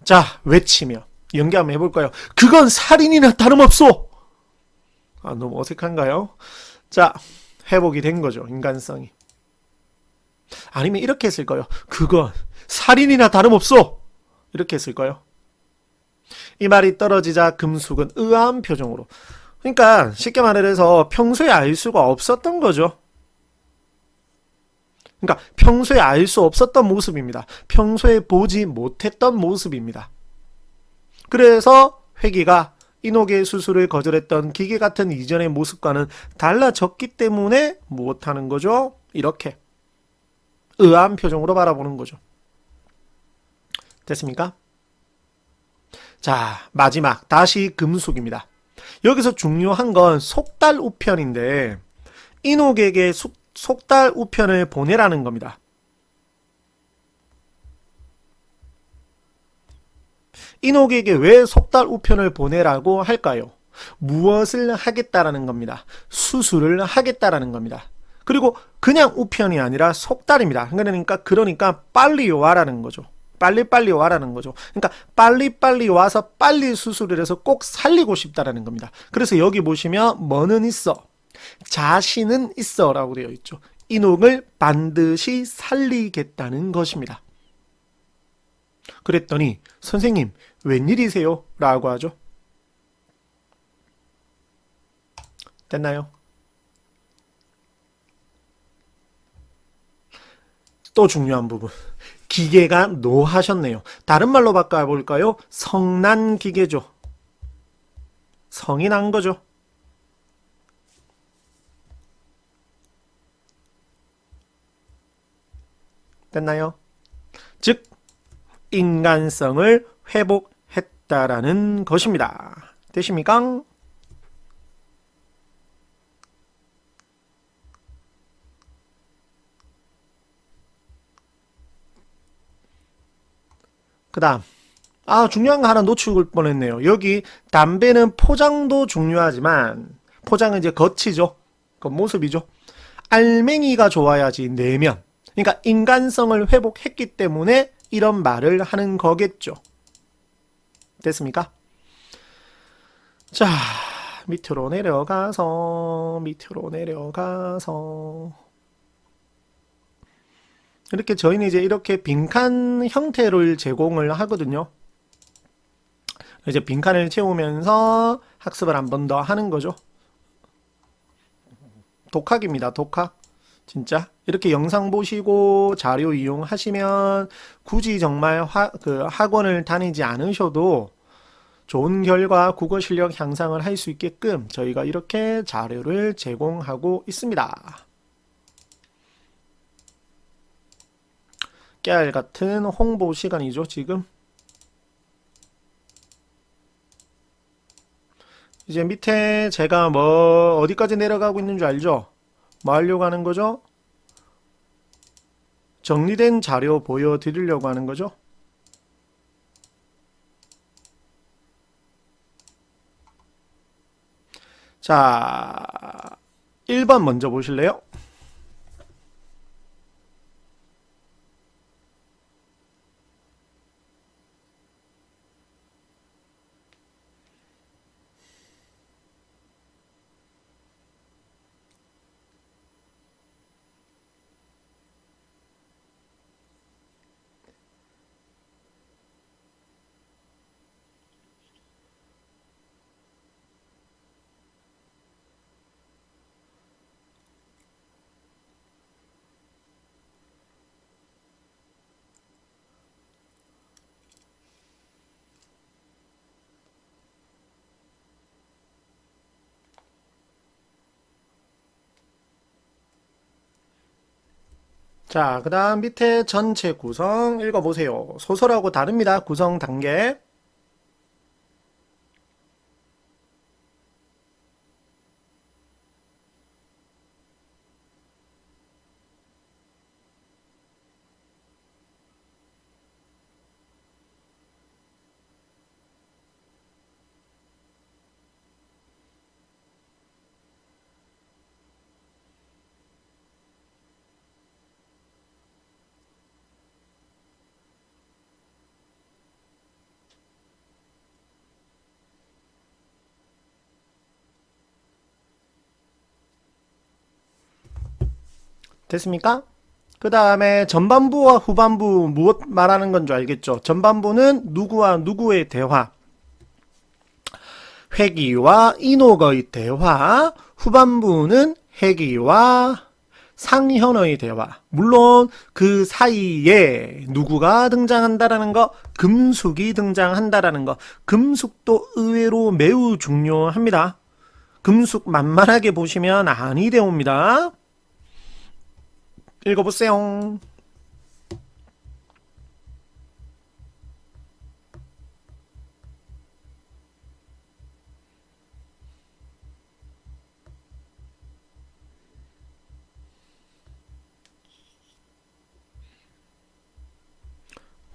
자 외치며 연기 한번 해볼까요? 그건 살인이나 다름없소. 너무 어색한가요? 자 회복이 된 거죠. 인간성이. 아니면 이렇게 했을까요? 그건 살인이나 다름없소. 이렇게 했을까요? 이 말이 떨어지자 금숙은 의아한 표정으로. 그러니까 쉽게 말해서 평소에 알 수가 없었던 거죠. 그러니까 평소에 알 수 없었던 모습입니다. 평소에 보지 못했던 모습입니다. 그래서 회기가 인옥의 수술을 거절했던 기계 같은 이전의 모습과는 달라졌기 때문에 못하는 거죠. 이렇게 의아한 표정으로 바라보는 거죠. 됐습니까? 자, 마지막 다시 금숙입니다. 여기서 중요한 건 속달 우편인데 인옥에게 속달 우편을 보내라는 겁니다. 인옥에게 왜 속달 우편을 보내라고 할까요? 무엇을 하겠다라는 겁니다. 수술을 하겠다라는 겁니다. 그리고 그냥 우편이 아니라 속달입니다. 그러니까 빨리 와라는 거죠. 빨리빨리 와라는 거죠. 그러니까 빨리빨리 와서 빨리 수술을 해서 꼭 살리고 싶다라는 겁니다. 그래서 여기 보시면 뭐는 있어? 자신은 있어 라고 되어 있죠. 인옥을 반드시 살리겠다는 것입니다. 그랬더니 선생님 웬일이세요? 라고 하죠. 됐나요? 또 중요한 부분. 기계가 노하셨네요. 다른 말로 바꿔볼까요? 성난 기계죠. 성이 난 거죠. 됐나요? 즉 인간성을 회복했다라는 것입니다. 되십니까? 그 다음 중요한 거 하나 놓치고 뻔했네요. 여기 담배는 포장도 중요하지만 포장은 이제 겉이죠. 겉모습이죠. 알맹이가 좋아야지 내면. 그러니까 인간성을 회복했기 때문에 이런 말을 하는 거겠죠. 됐습니까? 자, 밑으로 내려가서 이렇게 저희는 이제 이렇게 빈칸 형태를 제공을 하거든요. 이제 빈칸을 채우면서 학습을 한 번 더 하는 거죠. 독학입니다. 독학. 진짜 이렇게 영상 보시고 자료 이용하시면 굳이 정말 학원을 다니지 않으셔도 좋은 결과 국어 실력 향상을 할 수 있게끔 저희가 이렇게 자료를 제공하고 있습니다. 깨알 같은 홍보 시간이죠, 지금. 이제 밑에 제가 어디까지 내려가고 있는 줄 알죠? 뭐 하려고 하는 거죠? 정리된 자료 보여드리려고 하는 거죠. 자, 1번 먼저 보실래요? 자, 그 다음 밑에 전체 구성 읽어보세요. 소설하고 다릅니다. 구성 단계. 됐습니까? 그 다음에 전반부와 후반부 무엇 말하는 건 줄 알겠죠? 전반부는 누구와 누구의 대화, 회기와 인옥의 대화, 후반부는 회기와 상현의 대화. 물론 그 사이에 누구가 등장한다라는 거, 금숙이 등장한다라는 거. 금숙도 의외로 매우 중요합니다. 금숙 만만하게 보시면 아니 되옵니다. 읽어보세요.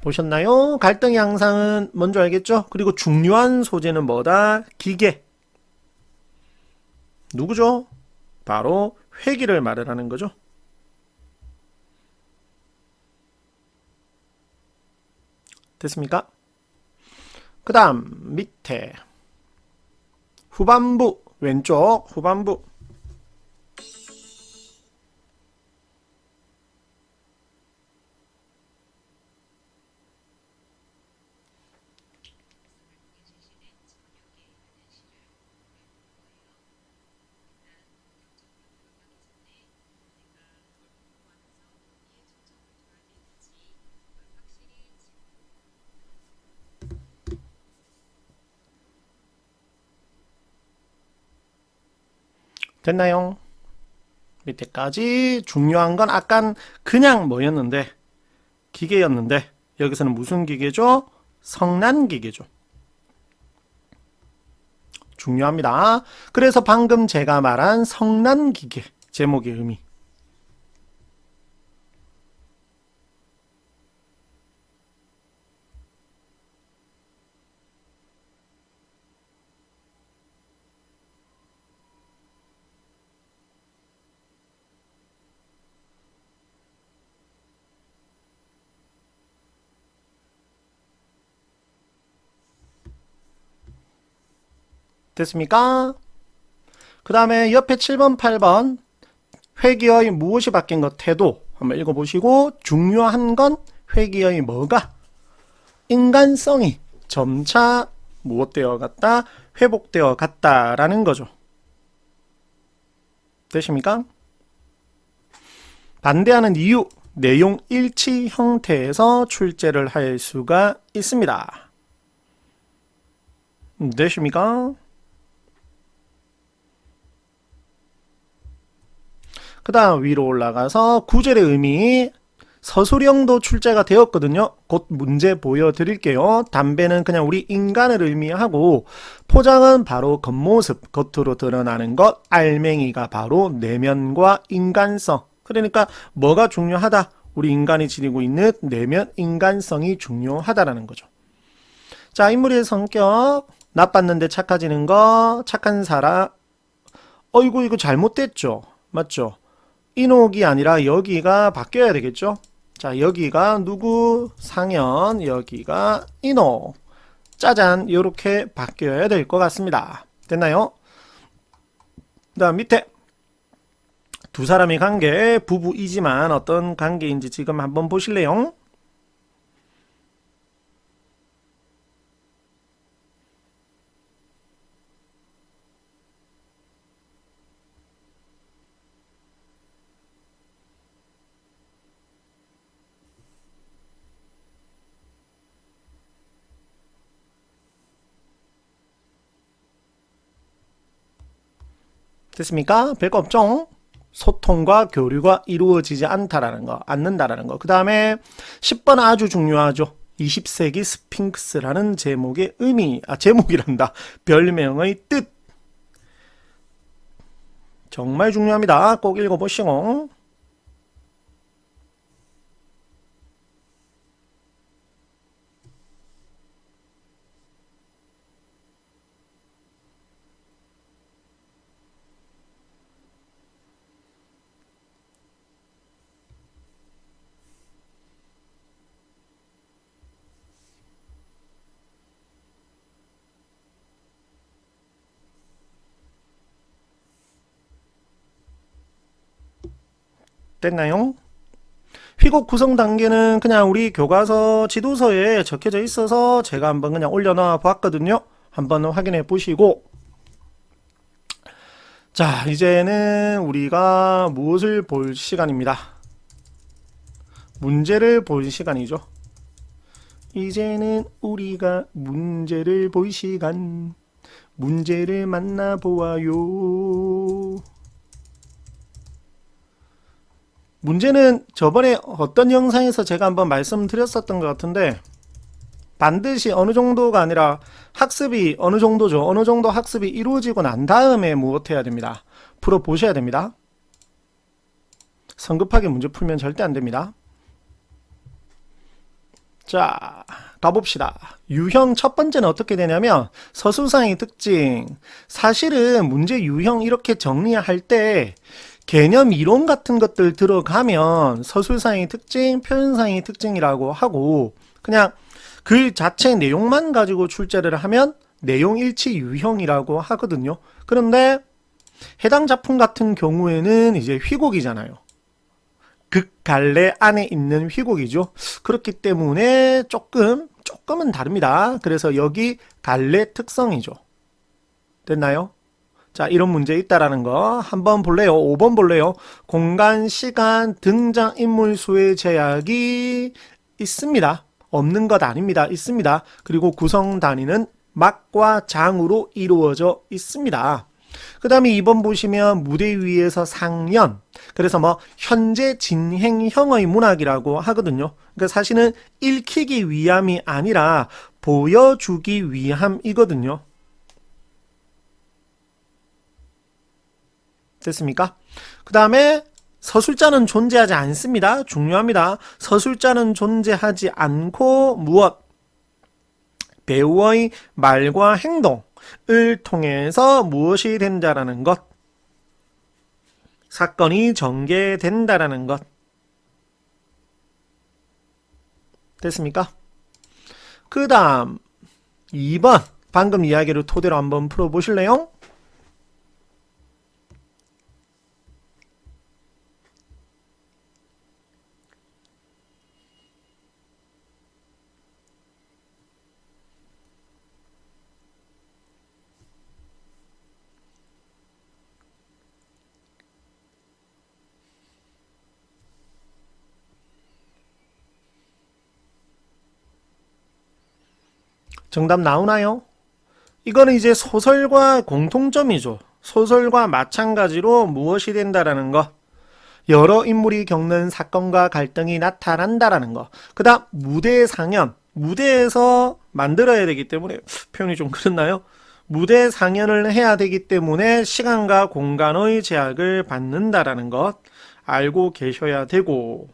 보셨나요? 갈등 양상은 뭔지 알겠죠? 그리고 중요한 소재는 뭐다? 기계. 누구죠? 바로 회기를 말하는 거죠. 됐습니까? 그 다음 밑에 후반부 왼쪽 후반부 됐나요? 밑에까지 중요한 건 아깐 그냥 뭐였는데 기계였는데 여기서는 무슨 기계죠? 성난기계죠. 중요합니다. 그래서 방금 제가 말한 성난기계 제목의 의미 됐습니까? 그 다음에 옆에 7번 8번 회기의 무엇이 바뀐 것 태도 한번 읽어보시고 중요한 건 회기의 뭐가 인간성이 점차 무엇되어 갔다 회복되어 갔다라는 거죠. 되십니까? 반대하는 이유 내용 일치 형태에서 출제를 할 수가 있습니다. 되십니까? 그 다음 위로 올라가서 구절의 의미 서술형도 출제가 되었거든요. 곧 문제 보여드릴게요. 담배는 그냥 우리 인간을 의미하고 포장은 바로 겉모습, 겉으로 드러나는 것, 알맹이가 바로 내면과 인간성. 그러니까 뭐가 중요하다? 우리 인간이 지니고 있는 내면 인간성이 중요하다라는 거죠. 자, 인물의 성격 나빴는데 착해지는 거, 착한 사람. 어이구 이거 잘못됐죠? 맞죠? 인옥이 아니라 여기가 바뀌어야 되겠죠? 자, 여기가 누구? 상현, 여기가 인옥. 짜잔, 이렇게 바뀌어야 될 것 같습니다. 됐나요? 그 다음 밑에 두 사람의 관계, 부부이지만 어떤 관계인지 지금 한번 보실래요? 됐습니까? 별거 없죠? 소통과 교류가 이루어지지 않다라는 거, 않는다라는 거. 그 다음에 10번 아주 중요하죠. 20세기 스핑크스라는 제목의 의미, 제목이란다. 별명의 뜻. 정말 중요합니다. 꼭 읽어보시고. 됐나요? 휘곡 구성 단계는 그냥 우리 교과서 지도서에 적혀져 있어서 제가 한번 그냥 올려놔 보았거든요. 한번 확인해 보시고. 자, 이제는 우리가 무엇을 볼 시간입니다. 문제를 볼 시간이죠. 이제는 우리가 문제를 볼 시간. 문제를 만나보아요. 문제는 저번에 어떤 영상에서 제가 한번 말씀드렸었던 것 같은데 반드시 어느 정도가 아니라 학습이 어느 정도죠. 어느 정도 학습이 이루어지고 난 다음에 무엇 해야 됩니다. 풀어보셔야 됩니다. 성급하게 문제 풀면 절대 안 됩니다. 자, 가봅시다. 유형 첫 번째는 어떻게 되냐면 서술상의 특징. 사실은 문제 유형 이렇게 정리할 때 개념 이론 같은 것들 들어가면 서술상의 특징, 표현상의 특징이라고 하고 그냥 글 자체 내용만 가지고 출제를 하면 내용 일치 유형이라고 하거든요. 그런데 해당 작품 같은 경우에는 이제 휘곡이잖아요. 극갈래 안에 있는 휘곡이죠. 그렇기 때문에 조금은 다릅니다. 그래서 여기 갈래 특성이죠. 됐나요? 자, 이런 문제 있다라는 거 한번 볼래요? 5번 볼래요? 공간, 시간, 등장인물 수의 제약이 있습니다. 없는 것 아닙니다. 있습니다. 그리고 구성 단위는 막과 장으로 이루어져 있습니다. 그 다음에 2번 보시면 무대 위에서 상연. 그래서 뭐 현재 진행형의 문학이라고 하거든요. 그러니까 사실은 읽히기 위함이 아니라 보여주기 위함이거든요. 됐습니까? 그 다음에 서술자는 존재하지 않습니다. 중요합니다. 서술자는 존재하지 않고 무엇? 배우의 말과 행동을 통해서 무엇이 된다라는 것. 사건이 전개된다라는 것. 됐습니까? 그 다음 2번 방금 이야기를 토대로 한번 풀어보실래요? 정답 나오나요? 이거는 이제 소설과 공통점이죠. 소설과 마찬가지로 무엇이 된다라는 것. 여러 인물이 겪는 사건과 갈등이 나타난다라는 것. 그 다음 무대 상연. 무대에서 만들어야 되기 때문에 표현이 좀 그렇나요? 무대 상연을 해야 되기 때문에 시간과 공간의 제약을 받는다라는 것 알고 계셔야 되고,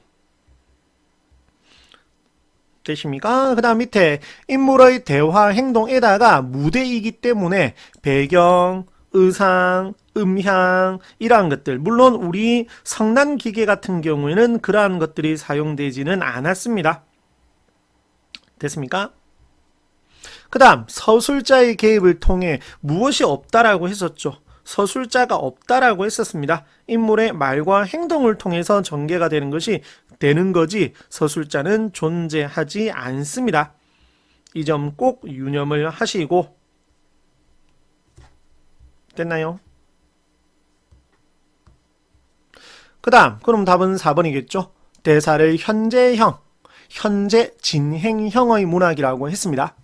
되십니까? 그 다음 밑에 인물의 대화 행동에다가 무대이기 때문에 배경, 의상, 음향 이러한 것들, 물론 우리 성난기계 같은 경우에는 그러한 것들이 사용되지는 않았습니다. 됐습니까? 그 다음 서술자의 개입을 통해 무엇이 없다라고 했었죠. 서술자가 없다라고 했었습니다. 인물의 말과 행동을 통해서 전개가 되는 거지 서술자는 존재하지 않습니다. 이 점 꼭 유념을 하시고, 됐나요? 그 다음 그럼 답은 4번이겠죠. 대사를 현재형, 현재 진행형의 문학이라고 했습니다.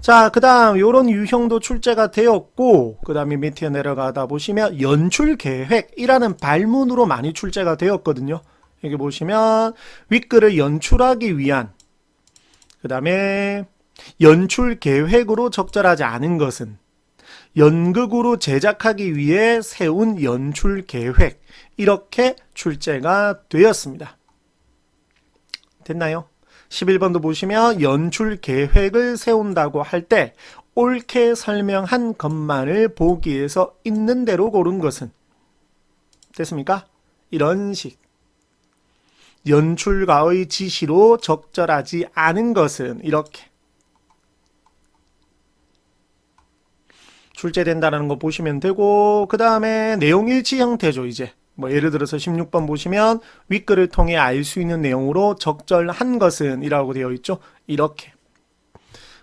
자, 그 다음 요런 유형도 출제가 되었고, 그 다음에 밑에 내려가다 보시면 연출계획이라는 발문으로 많이 출제가 되었거든요. 여기 보시면 윗글을 연출하기 위한, 그 다음에 연출계획으로 적절하지 않은 것은 연극으로 제작하기 위해 세운 연출계획, 이렇게 출제가 되었습니다. 됐나요? 11번도 보시면 연출 계획을 세운다고 할 때 옳게 설명한 것만을 보기에서 있는 대로 고른 것은, 됐습니까? 이런 식. 연출가의 지시로 적절하지 않은 것은 이렇게 출제된다는 거 보시면 되고, 그 다음에 내용 일치 형태죠. 이제 뭐 예를 들어서 16번 보시면 윗글을 통해 알 수 있는 내용으로 적절한 것은 이라고 되어 있죠. 이렇게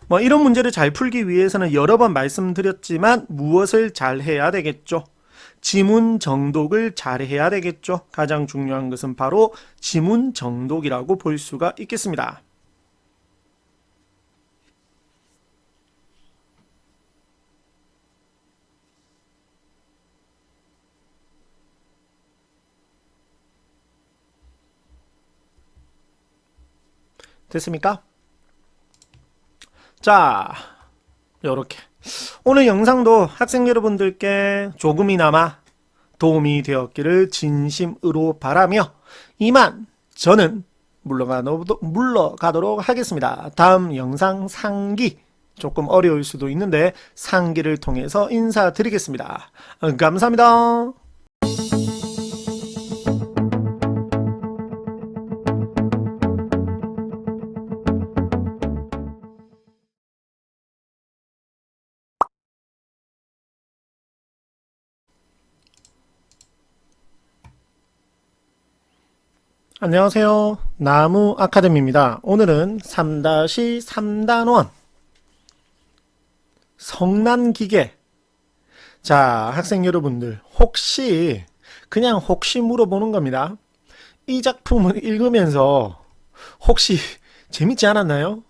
뭐 이런 문제를 잘 풀기 위해서는 여러 번 말씀드렸지만 무엇을 잘 해야 되겠죠? 지문 정독을 잘 해야 되겠죠. 가장 중요한 것은 바로 지문 정독이라고 볼 수가 있겠습니다. 됐습니까? 자, 요렇게 오늘 영상도 학생 여러분들께 조금이나마 도움이 되었기를 진심으로 바라며 이만 저는 물러가도록 하겠습니다. 다음 영상 상기, 조금 어려울 수도 있는데 상기를 통해서 인사드리겠습니다. 감사합니다. 안녕하세요. 나무 아카데미입니다. 오늘은 3-3단원 성난기계. 자, 학생 여러분들 혹시 물어보는 겁니다. 이 작품을 읽으면서 혹시 재밌지 않았나요?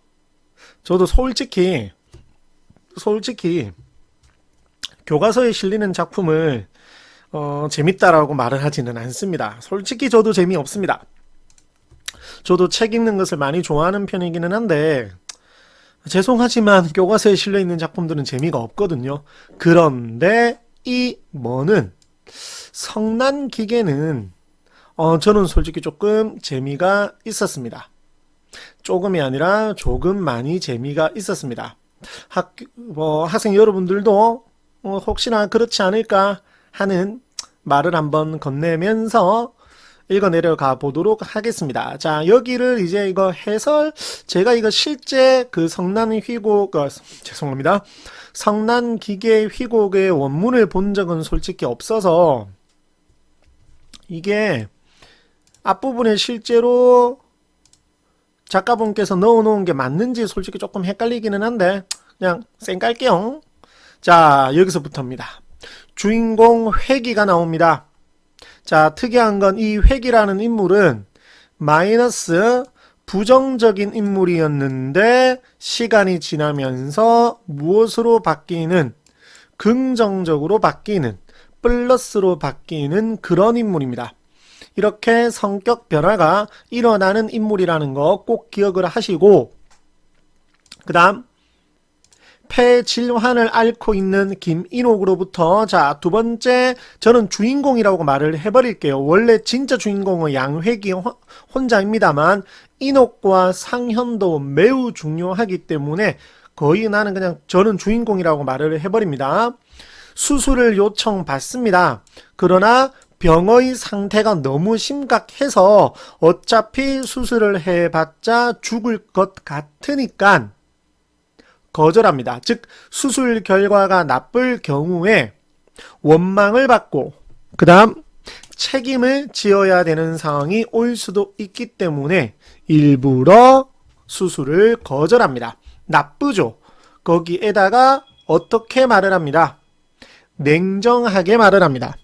저도 솔직히 교과서에 실리는 작품을 재밌다라고 말을 하지는 않습니다. 솔직히 저도 재미없습니다. 저도 책 읽는 것을 많이 좋아하는 편이기는 한데 죄송하지만 교과서에 실려있는 작품들은 재미가 없거든요. 그런데 이 뭐는 성난기계는 저는 솔직히 조금 재미가 있었습니다. 조금이 아니라 조금 많이 재미가 있었습니다. 학생 여러분들도 혹시나 그렇지 않을까 하는 말을 한번 건네면서 읽어 내려가 보도록 하겠습니다. 자, 여기를 이제 이거 해설, 제가 이거 실제 그 성난기계 휘곡의 원문을 본 적은 솔직히 없어서 이게 앞부분에 실제로 작가분께서 넣어놓은 게 맞는지 솔직히 조금 헷갈리기는 한데 그냥 쌩 깔게요. 자, 여기서부터입니다. 주인공 회기가 나옵니다. 자, 특이한 건 이 회기라는 인물은 마이너스 부정적인 인물이었는데 시간이 지나면서 무엇으로 바뀌는, 긍정적으로 바뀌는, 플러스로 바뀌는 그런 인물입니다. 이렇게 성격 변화가 일어나는 인물이라는 거 꼭 기억을 하시고, 그 다음 폐질환을 앓고 있는 김인옥으로부터, 자, 두 번째, 저는 주인공이라고 말을 해버릴게요. 원래 진짜 주인공은 양회기 혼자입니다만 인옥과 상현도 매우 중요하기 때문에 거의 나는 그냥 저는 주인공이라고 말을 해버립니다. 수술을 요청받습니다. 그러나 병의 상태가 너무 심각해서 어차피 수술을 해봤자 죽을 것 같으니까 거절합니다. 즉 수술 결과가 나쁠 경우에 원망을 받고 그 다음 책임을 지어야 되는 상황이 올 수도 있기 때문에 일부러 수술을 거절합니다. 나쁘죠. 거기에다가 어떻게 말을 합니다. 냉정하게 말을 합니다.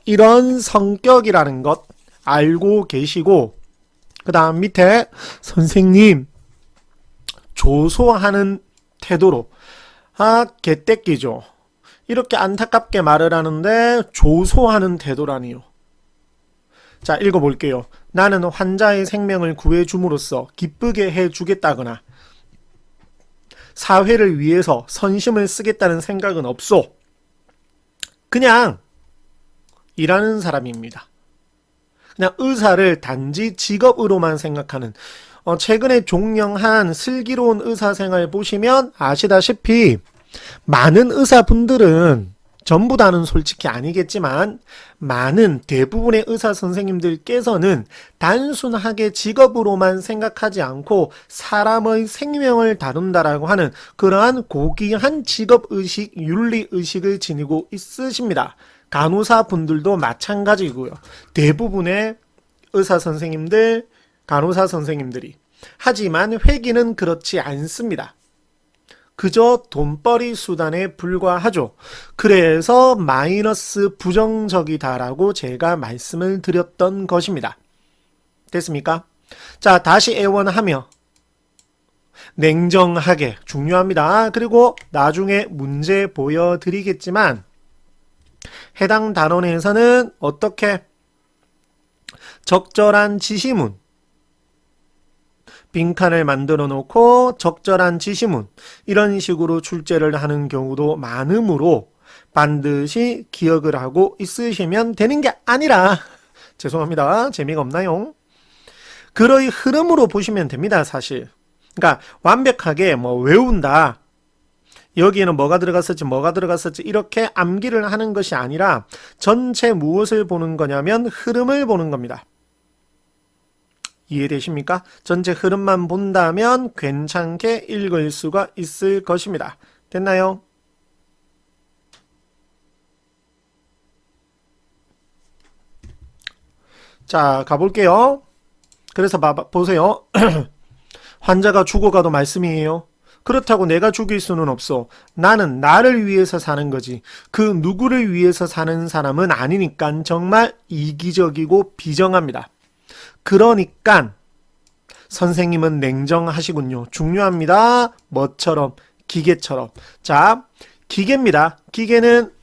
이런 성격이라는 것 알고 계시고, 그 다음 밑에 선생님 조소하는 태도로, 개떼끼죠. 이렇게 안타깝게 말을 하는데 조소하는 태도라니요. 자, 읽어볼게요. 나는 환자의 생명을 구해줌으로써 기쁘게 해주겠다거나 사회를 위해서 선심을 쓰겠다는 생각은 없소. 그냥 일하는 사람입니다. 그냥 의사를 단지 직업으로만 생각하는, 최근에 종영한 슬기로운 의사생활 보시면 아시다시피 많은 의사분들은, 전부 다는 솔직히 아니겠지만 많은 대부분의 의사 선생님들께서는 단순하게 직업으로만 생각하지 않고 사람의 생명을 다룬다라고 하는 그러한 고귀한 직업의식, 윤리의식을 지니고 있으십니다. 간호사 분들도 마찬가지고요. 대부분의 의사 선생님들, 간호사 선생님들이. 하지만 회기는 그렇지 않습니다. 그저 돈벌이 수단에 불과하죠. 그래서 마이너스 부정적이다라고 제가 말씀을 드렸던 것입니다. 됐습니까? 자, 다시 애원하며 냉정하게, 중요합니다. 그리고 나중에 문제 보여드리겠지만 해당 단원에서는 어떻게 적절한 지시문, 빈칸을 만들어 놓고 적절한 지시문, 이런 식으로 출제를 하는 경우도 많으므로 반드시 기억을 하고 있으시면 되는 게 아니라, 죄송합니다. 재미가 없나요? 글의 흐름으로 보시면 됩니다. 사실. 그러니까 완벽하게 외운다, 여기에는 뭐가 들어갔을지 이렇게 암기를 하는 것이 아니라 전체 무엇을 보는 거냐면 흐름을 보는 겁니다. 이해되십니까? 전체 흐름만 본다면 괜찮게 읽을 수가 있을 것입니다. 됐나요? 자, 가볼게요. 그래서 보세요. 환자가 죽어가도 말씀이에요. 그렇다고 내가 죽일 수는 없어. 나는 나를 위해서 사는 거지. 그 누구를 위해서 사는 사람은 아니니까 정말 이기적이고 비정합니다. 그러니까 선생님은 냉정하시군요. 중요합니다. 뭐처럼? 기계처럼. 자, 기계입니다. 기계는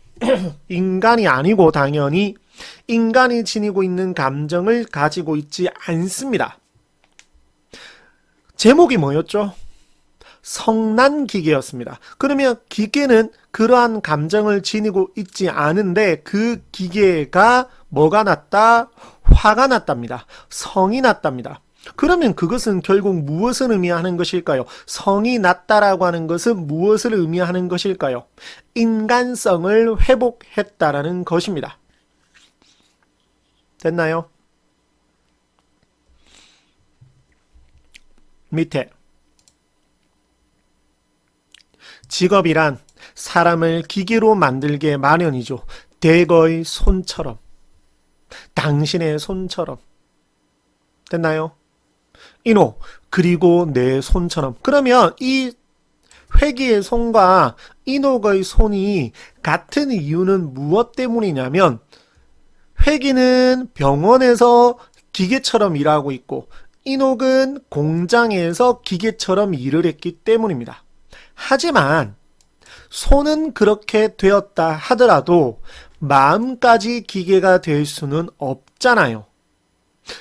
인간이 아니고 당연히 인간이 지니고 있는 감정을 가지고 있지 않습니다. 제목이 뭐였죠? 성난 기계였습니다. 그러면 기계는 그러한 감정을 지니고 있지 않은데 그 기계가 뭐가 났다? 화가 났답니다. 성이 났답니다. 그러면 그것은 결국 무엇을 의미하는 것일까요? 성이 났다라고 하는 것은 무엇을 의미하는 것일까요? 인간성을 회복했다라는 것입니다. 됐나요? 밑에 직업이란 사람을 기계로 만들게 마련이죠. 대거의 손처럼, 당신의 손처럼. 됐나요? 이노, 그리고 내 손처럼. 그러면 이 회기의 손과 이녹의 손이 같은 이유는 무엇 때문이냐면 회기는 병원에서 기계처럼 일하고 있고 이녹은 공장에서 기계처럼 일을 했기 때문입니다. 하지만 손은 그렇게 되었다 하더라도 마음까지 기계가 될 수는 없잖아요.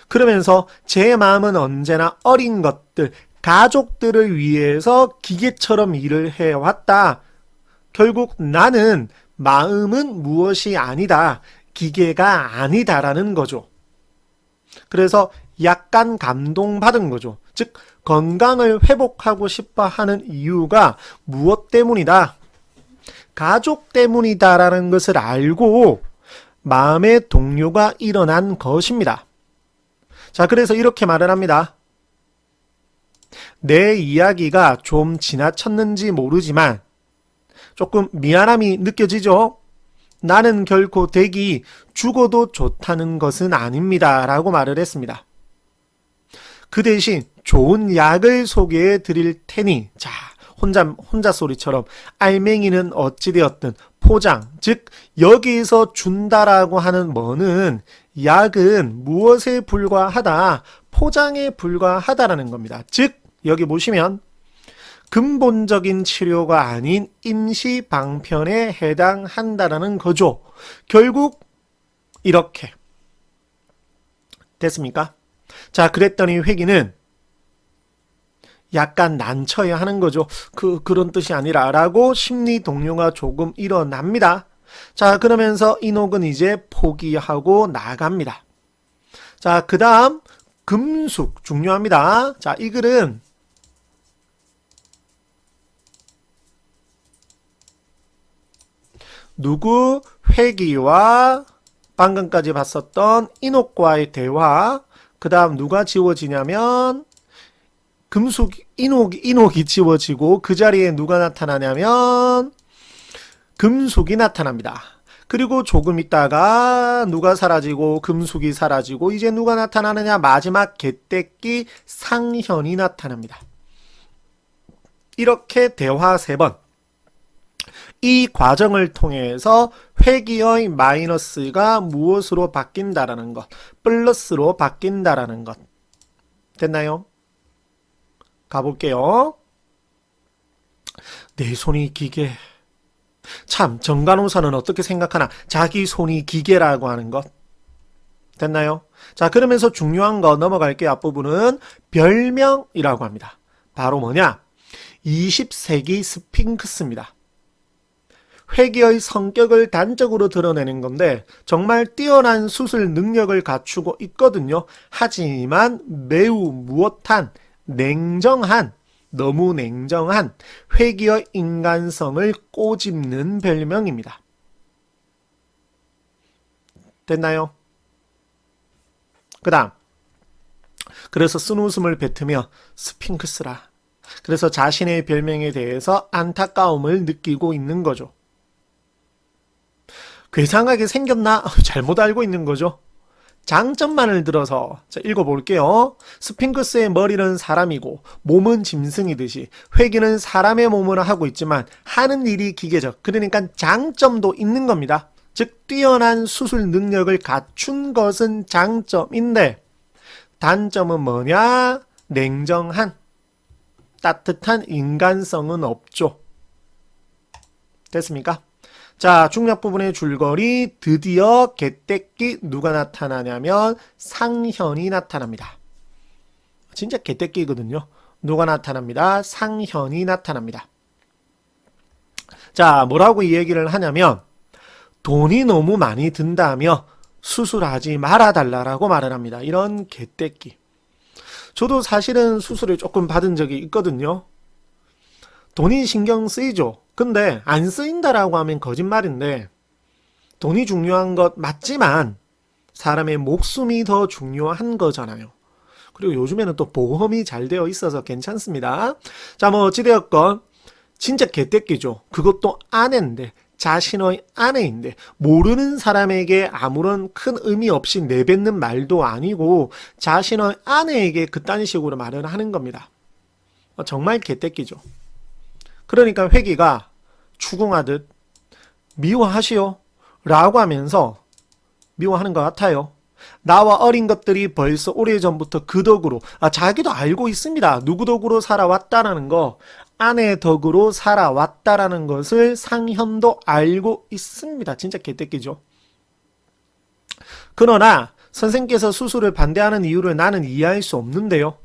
그러면서 제 마음은 언제나 어린 것들, 가족들을 위해서 기계처럼 일을 해왔다. 결국 나는 마음은 무엇이 아니다. 기계가 아니다라는 거죠. 그래서 약간 감동받은 거죠. 즉 건강을 회복하고 싶어 하는 이유가 무엇 때문이다? 가족 때문이다라는 것을 알고 마음의 동요가 일어난 것입니다. 자, 그래서 이렇게 말을 합니다. 내 이야기가 좀 지나쳤는지 모르지만 조금 미안함이 느껴지죠? 나는 결코 댁이 죽어도 좋다는 것은 아닙니다. 라고 말을 했습니다. 그 대신 좋은 약을 소개해 드릴 테니, 자, 혼자 소리처럼 알맹이는 어찌되었든 포장, 즉 여기서 준다라고 하는 뭐는 약은 무엇에 불과하다? 포장에 불과하다라는 겁니다. 즉 여기 보시면 근본적인 치료가 아닌 임시 방편에 해당한다라는 거죠. 결국 이렇게 됐습니까? 자, 그랬더니 회기는 약간 난처해 하는 거죠. 그런 뜻이 아니라 라고 심리 동요가 조금 일어납니다. 자, 그러면서 이녹은 이제 포기하고 나갑니다. 자, 그 다음 금숙 중요합니다. 자, 이 글은 누구? 회기와 방금까지 봤었던 이녹과의 대화. 그 다음 누가 지워지냐면 이녹이 지워지고 그 자리에 누가 나타나냐면 금숙이 나타납니다. 그리고 조금 있다가 누가 사라지고 금숙이 사라지고 이제 누가 나타나느냐? 마지막 개떼끼 상현이 나타납니다. 이렇게 대화 3번. 이 과정을 통해서 회기의 마이너스가 무엇으로 바뀐다라는 것, 플러스로 바뀐다라는 것. 됐나요? 가볼게요. 내 손이 기계. 참, 정간호사는 어떻게 생각하나? 자기 손이 기계라고 하는 것. 됐나요? 자, 그러면서 중요한 거 넘어갈게요. 앞부분은 별명이라고 합니다. 바로 뭐냐? 20세기 스핑크스입니다. 회기의 성격을 단적으로 드러내는 건데 정말 뛰어난 수술 능력을 갖추고 있거든요. 하지만 매우 무엇한, 냉정한, 너무 냉정한 회기의 인간성을 꼬집는 별명입니다. 됐나요? 그 다음, 그래서 쓴웃음을 뱉으며 스핑크스라. 그래서 자신의 별명에 대해서 안타까움을 느끼고 있는 거죠. 괴상하게 생겼나? 잘못 알고 있는 거죠. 장점만을 들어서 자, 읽어볼게요. 스핑크스의 머리는 사람이고 몸은 짐승이듯이 회기는 사람의 몸으로 하고 있지만 하는 일이 기계적. 그러니까 장점도 있는 겁니다. 즉 뛰어난 수술 능력을 갖춘 것은 장점인데 단점은 뭐냐? 냉정한 따뜻한 인간성은 없죠. 됐습니까? 자, 중략 부분의 줄거리 드디어 개떼끼 누가 나타나냐면 상현이 나타납니다. 진짜 개떼끼거든요. 누가 나타납니다. 상현이 나타납니다. 자, 뭐라고 이 얘기를 하냐면 돈이 너무 많이 든다며 수술하지 말아달라고 말을 합니다. 이런 개떼끼. 저도 사실은 수술을 조금 받은 적이 있거든요. 돈이 신경 쓰이죠. 근데 안 쓰인다라고 하면 거짓말인데 돈이 중요한 것 맞지만 사람의 목숨이 더 중요한 거잖아요. 그리고 요즘에는 또 보험이 잘 되어 있어서 괜찮습니다. 자, 뭐 어찌되었건 진짜 개떼끼죠. 그것도 아내인데 자신의 아내인데 모르는 사람에게 아무런 큰 의미 없이 내뱉는 말도 아니고 자신의 아내에게 그딴 식으로 말을 하는 겁니다. 정말 개떼끼죠. 그러니까 회기가 추궁하듯 미워하시오 라고 하면서 미워하는 것 같아요. 나와 어린 것들이 벌써 오래전부터 그 덕으로 자기도 알고 있습니다. 누구 덕으로 살아왔다라는 거, 아내 덕으로 살아왔다라는 것을 상현도 알고 있습니다. 진짜 개떼끼죠. 그러나 선생께서 수술을 반대하는 이유를 나는 이해할 수 없는데요.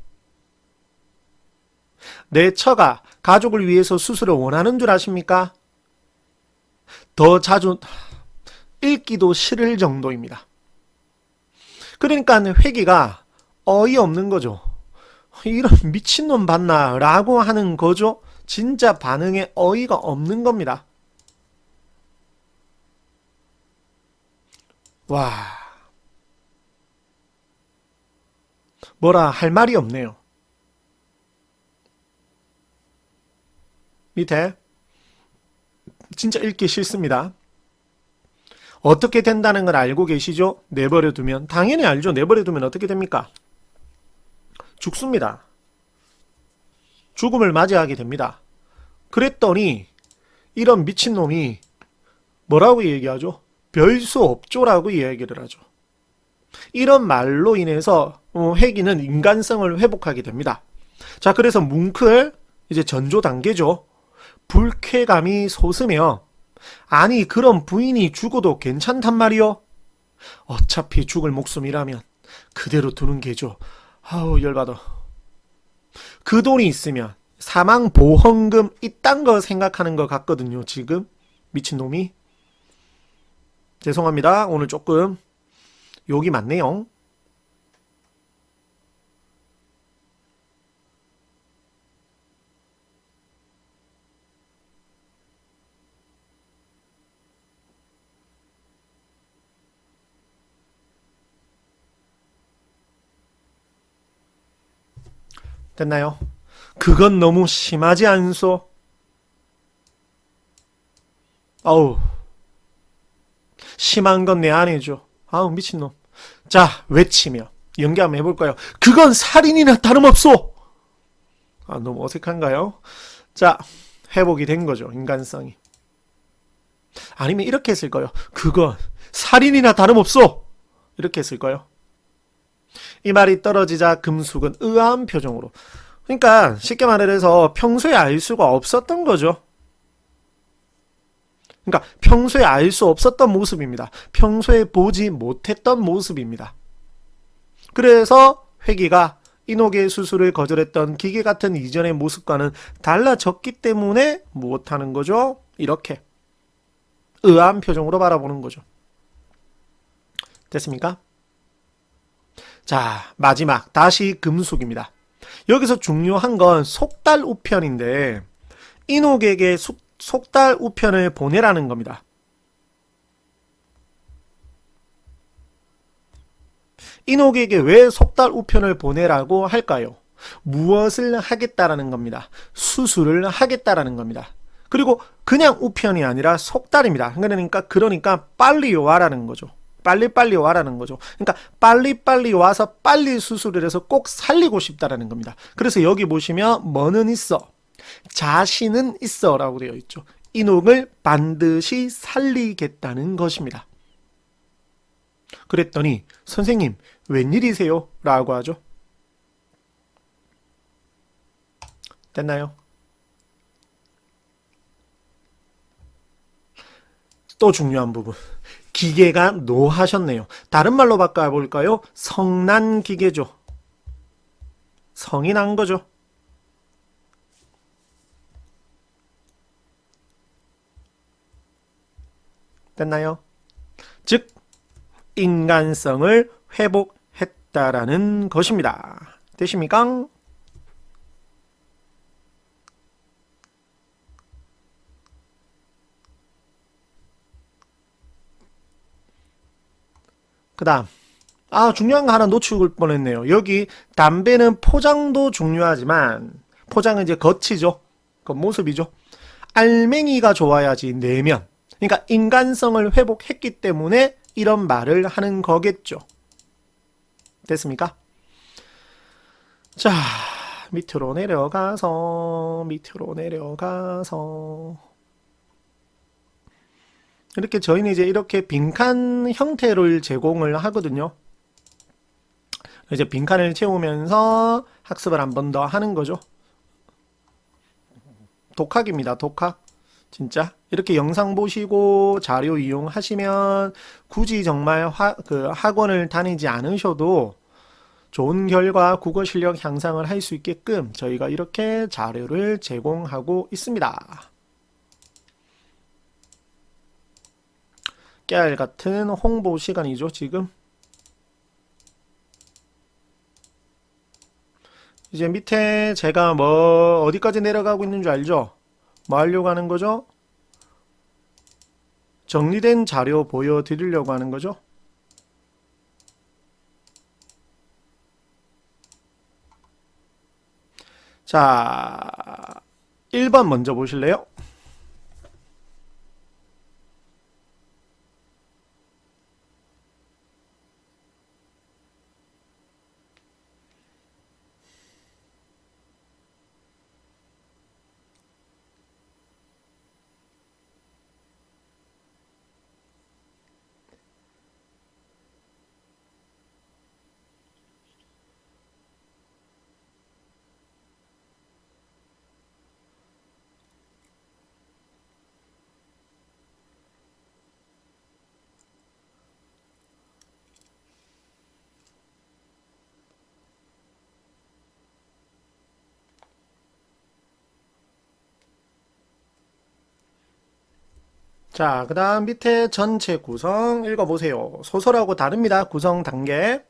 내 처가 가족을 위해서 수술을 원하는 줄 아십니까? 더 자주 읽기도 싫을 정도입니다. 그러니까 회기가 어이없는 거죠. 이런 미친놈 봤나? 라고 하는 거죠. 진짜 반응에 어이가 없는 겁니다. 와, 뭐라 할 말이 없네요. 밑에 진짜 읽기 싫습니다. 어떻게 된다는 걸 알고 계시죠? 내버려 두면. 당연히 알죠. 내버려 두면 어떻게 됩니까? 죽습니다. 죽음을 맞이하게 됩니다. 그랬더니 이런 미친놈이 뭐라고 얘기하죠? 별 수 없죠라고 이야기를 하죠. 이런 말로 인해서 회기는 인간성을 회복하게 됩니다. 자, 그래서 뭉클 이제 전조 단계죠. 불쾌감이 솟으며 아니 그럼 부인이 죽어도 괜찮단 말이요? 어차피 죽을 목숨이라면 그대로 두는 게죠. 아우 열받아. 그 돈이 있으면 사망보험금 이딴 거 생각하는 것 같거든요. 지금 미친놈이. 죄송합니다. 오늘 조금 욕이 많네요. 됐나요? 그건 너무 심하지 않소? 어우, 심한 건 내 아내죠. 아우 미친놈. 자, 외치며 연기 한번 해볼까요? 그건 살인이나 다름없소. 너무 어색한가요? 자, 회복이 된 거죠. 인간성이. 아니면 이렇게 했을 거예요. 그건 살인이나 다름없소. 이렇게 했을 거예요. 이 말이 떨어지자 금숙은 의아한 표정으로. 그러니까 쉽게 말해서 평소에 알 수가 없었던 거죠. 그러니까 평소에 알 수 없었던 모습입니다. 평소에 보지 못했던 모습입니다. 그래서 회기가 인옥의 수술을 거절했던 기계 같은 이전의 모습과는 달라졌기 때문에 못하는 거죠. 이렇게 의아한 표정으로 바라보는 거죠. 됐습니까? 자, 마지막 다시 금숙입니다. 여기서 중요한 건 속달 우편인데 인옥에게 속달 우편을 보내라는 겁니다. 인옥에게 왜 속달 우편을 보내라고 할까요? 무엇을 하겠다라는 겁니다. 수술을 하겠다라는 겁니다. 그리고 그냥 우편이 아니라 속달입니다. 그러니까 빨리 와라는 거죠. 빨리빨리 와라는 거죠. 그러니까 빨리빨리 와서 빨리 수술을 해서 꼭 살리고 싶다라는 겁니다. 그래서 여기 보시면 뭐는 있어, 자신은 있어 라고 되어 있죠. 인옥을 반드시 살리겠다는 것입니다. 그랬더니 선생님 웬일이세요? 라고 하죠. 됐나요? 또 중요한 부분. 기계가 노하셨네요. 다른 말로 바꿔볼까요? 성난 기계죠. 성이 난 거죠. 됐나요? 즉 인간성을 회복했다라는 것입니다. 되십니까? 그 다음 중요한 거 하나 놓치고 뻔했네요. 여기 담배는 포장도 중요하지만 포장은 이제 겉이죠. 겉모습이죠. 알맹이가 좋아야지 내면. 그러니까 인간성을 회복했기 때문에 이런 말을 하는 거겠죠. 됐습니까? 자, 밑으로 내려가서 이렇게 저희는 이제 이렇게 빈칸 형태를 제공을 하거든요. 이제 빈칸을 채우면서 학습을 한 번 더 하는 거죠. 독학입니다. 독학. 진짜 이렇게 영상 보시고 자료 이용하시면 굳이 정말 학원을 다니지 않으셔도 좋은 결과 국어 실력 향상을 할 수 있게끔 저희가 이렇게 자료를 제공하고 있습니다. 깨알 같은 홍보 시간이죠, 지금. 이제 밑에 제가 어디까지 내려가고 있는 줄 알죠? 뭐 하려고 하는 거죠? 정리된 자료 보여드리려고 하는 거죠. 자, 1번 먼저 보실래요? 자, 그 다음 밑에 전체 구성 읽어보세요. 소설하고 다릅니다. 구성 단계.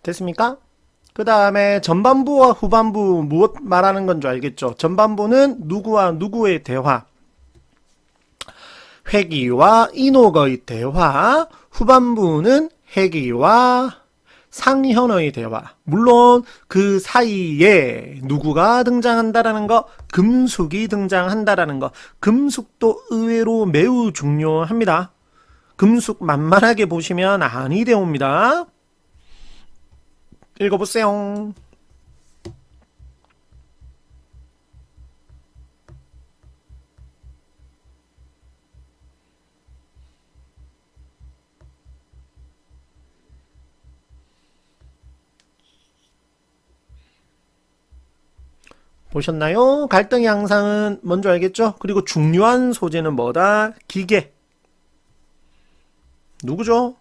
됐습니까? 그 다음에 전반부와 후반부 무엇 말하는 건 줄 알겠죠? 전반부는 누구와 누구의 대화, 회기와 인옥의 대화, 후반부는 회기와 상현의 대화. 물론 그 사이에 누구가 등장한다라는 거, 금숙이 등장한다라는 거. 금숙도 의외로 매우 중요합니다. 금숙 만만하게 보시면 아니 되옵니다. 읽어보세요. 보셨나요? 갈등 양상은 뭔지 알겠죠? 그리고 중요한 소재는 뭐다? 기계. 누구죠?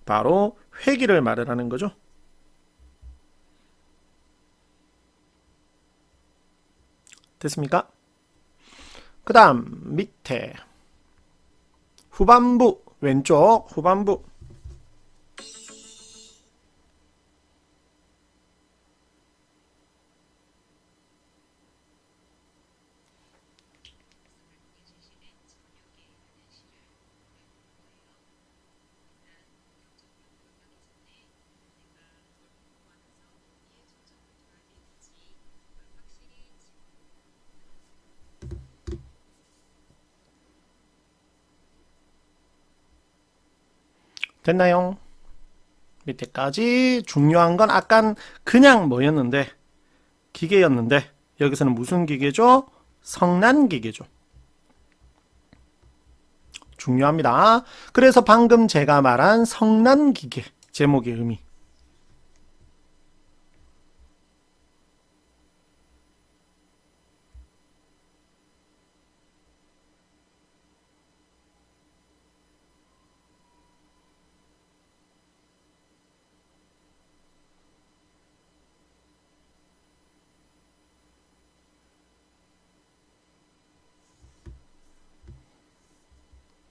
바로 회기를 말하는 거죠. 됐습니까? 그 다음 밑에 후반부 왼쪽 후반부 됐나요? 밑에까지 중요한 건 아깐 그냥 뭐였는데 기계였는데 여기서는 무슨 기계죠? 성난기계죠. 중요합니다. 그래서 방금 제가 말한 성난기계 제목의 의미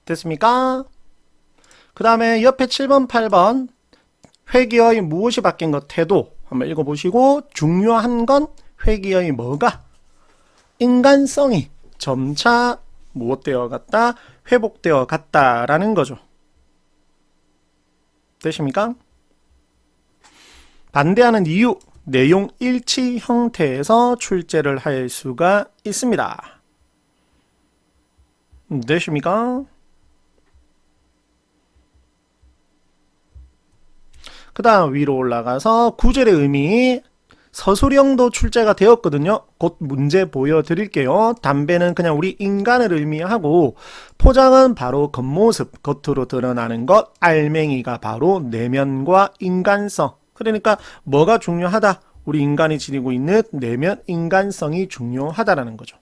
됐습니까? 그 다음에 옆에 7번 8번 회기의 무엇이 바뀐 것 태도 한번 읽어보시고 중요한 건 회기의 뭐가 인간성이 점차 무엇되어 갔다 회복되어 갔다라는 거죠. 되십니까? 반대하는 이유 내용 일치 형태에서 출제를 할 수가 있습니다. 되십니까? 그 다음 위로 올라가서 구절의 의미 서술형도 출제가 되었거든요. 곧 문제 보여드릴게요. 담배는 그냥 우리 인간을 의미하고 포장은 바로 겉모습, 겉으로 드러나는 것, 알맹이가 바로 내면과 인간성. 그러니까 뭐가 중요하다? 우리 인간이 지니고 있는 내면 인간성이 중요하다라는 거죠.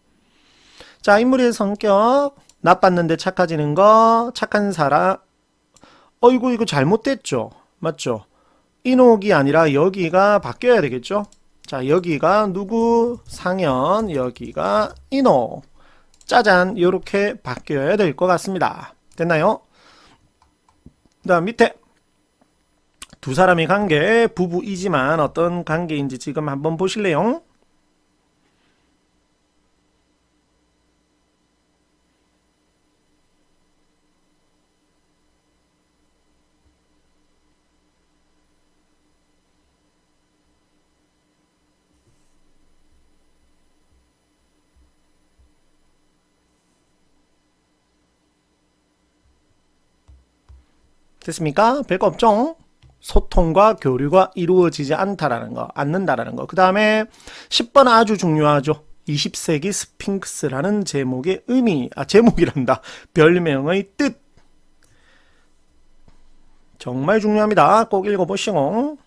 자, 인물의 성격 나빴는데 착해지는 거 착한 사람 어이구 이거 잘못됐죠. 맞죠? 인옥이 아니라 여기가 바뀌어야 되겠죠. 자, 여기가 누구 상현, 여기가 인옥. 짜잔, 이렇게 바뀌어야 될 것 같습니다. 됐나요? 그 다음 밑에 두 사람의 관계 부부이지만 어떤 관계인지 지금 한번 보실래요? 됐습니까? 별거 없죠? 소통과 교류가 이루어지지 않다라는 거, 않는다라는 거. 그 다음에 10번 아주 중요하죠. 20세기 스핑크스라는 제목의 의미, 제목이란다. 별명의 뜻. 정말 중요합니다. 꼭 읽어보시고.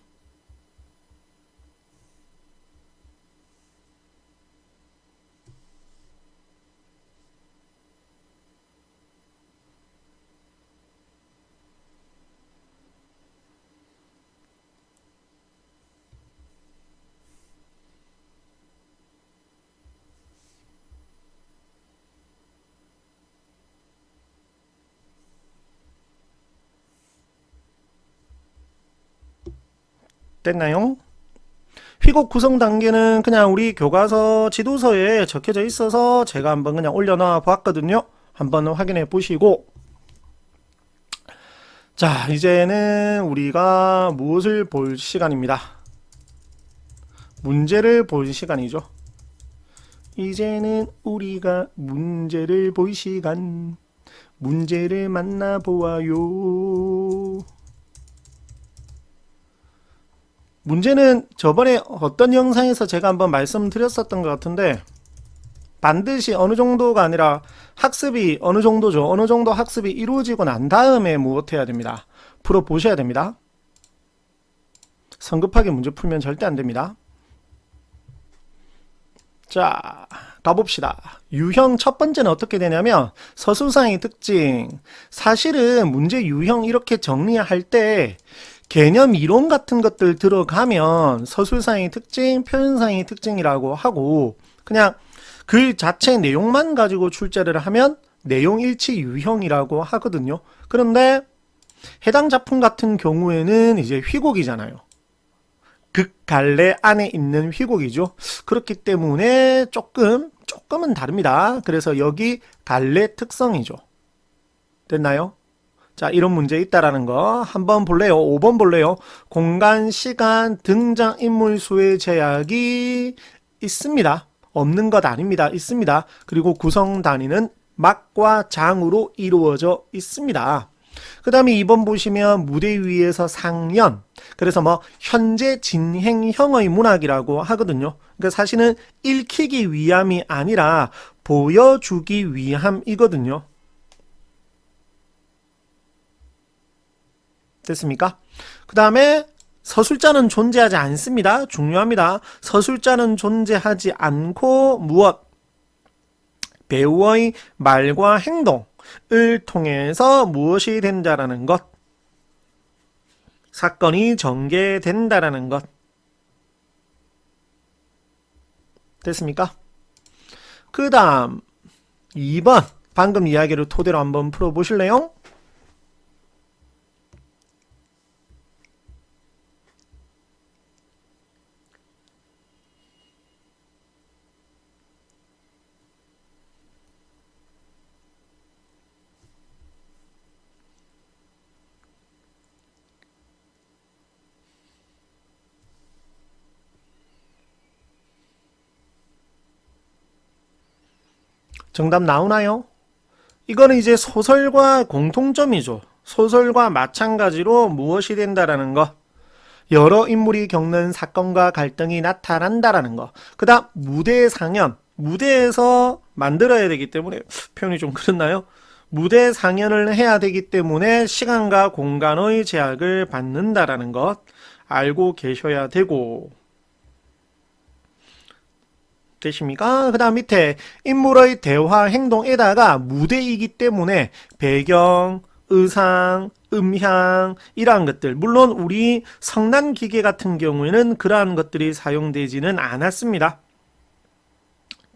됐나요? 휘곡 구성 단계는 그냥 우리 교과서 지도서에 적혀져 있어서 제가 한번 그냥 올려놔 보았거든요. 한번 확인해 보시고. 자, 이제는 우리가 무엇을 볼 시간입니다. 문제를 볼 시간이죠. 이제는 우리가 문제를 볼 시간. 문제를 만나보아요. 문제는 저번에 어떤 영상에서 제가 한번 말씀드렸었던 것 같은데 반드시 어느 정도가 아니라 학습이 어느 정도죠. 어느 정도 학습이 이루어지고 난 다음에 무엇 해야 됩니다. 풀어보셔야 됩니다. 성급하게 문제 풀면 절대 안 됩니다. 자, 가봅시다. 유형 첫 번째는 어떻게 되냐면 서술상의 특징. 사실은 문제 유형 이렇게 정리할 때 개념 이론 같은 것들 들어가면 서술상의 특징, 표현상의 특징이라고 하고 그냥 그 자체 내용만 가지고 출제를 하면 내용일치 유형이라고 하거든요. 그런데 해당 작품 같은 경우에는 이제 휘곡이잖아요. 극갈래 안에 있는 휘곡이죠. 그렇기 때문에 조금은 다릅니다. 그래서 여기 갈래 특성이죠. 됐나요? 자, 이런 문제 있다라는 거 한번 볼래요? 5번 볼래요? 공간, 시간, 등장인물 수의 제약이 있습니다. 없는 것 아닙니다. 있습니다. 그리고 구성 단위는 막과 장으로 이루어져 있습니다. 그 다음에 2번 보시면 무대 위에서 상연. 그래서 뭐 현재 진행형의 문학이라고 하거든요. 그러니까 사실은 읽히기 위함이 아니라 보여주기 위함이거든요. 됐습니까? 그 다음에 서술자는 존재하지 않습니다. 중요합니다. 서술자는 존재하지 않고 무엇? 배우의 말과 행동을 통해서 무엇이 된다라는 것. 사건이 전개된다라는 것. 됐습니까? 그 다음 2번 방금 이야기를 토대로 한번 풀어보실래요? 정답 나오나요? 이거는 이제 소설과 공통점이죠. 소설과 마찬가지로 무엇이 된다라는 것. 여러 인물이 겪는 사건과 갈등이 나타난다라는 것. 그 다음 무대 상연. 무대에서 만들어야 되기 때문에 표현이 좀 그렇나요? 무대 상연을 해야 되기 때문에 시간과 공간의 제약을 받는다라는 것 알고 계셔야 되고, 되십니까? 그 다음 밑에 인물의 대화 행동에다가 무대이기 때문에 배경, 의상, 음향 이러한 것들, 물론 우리 성난기계 같은 경우에는 그러한 것들이 사용되지는 않았습니다.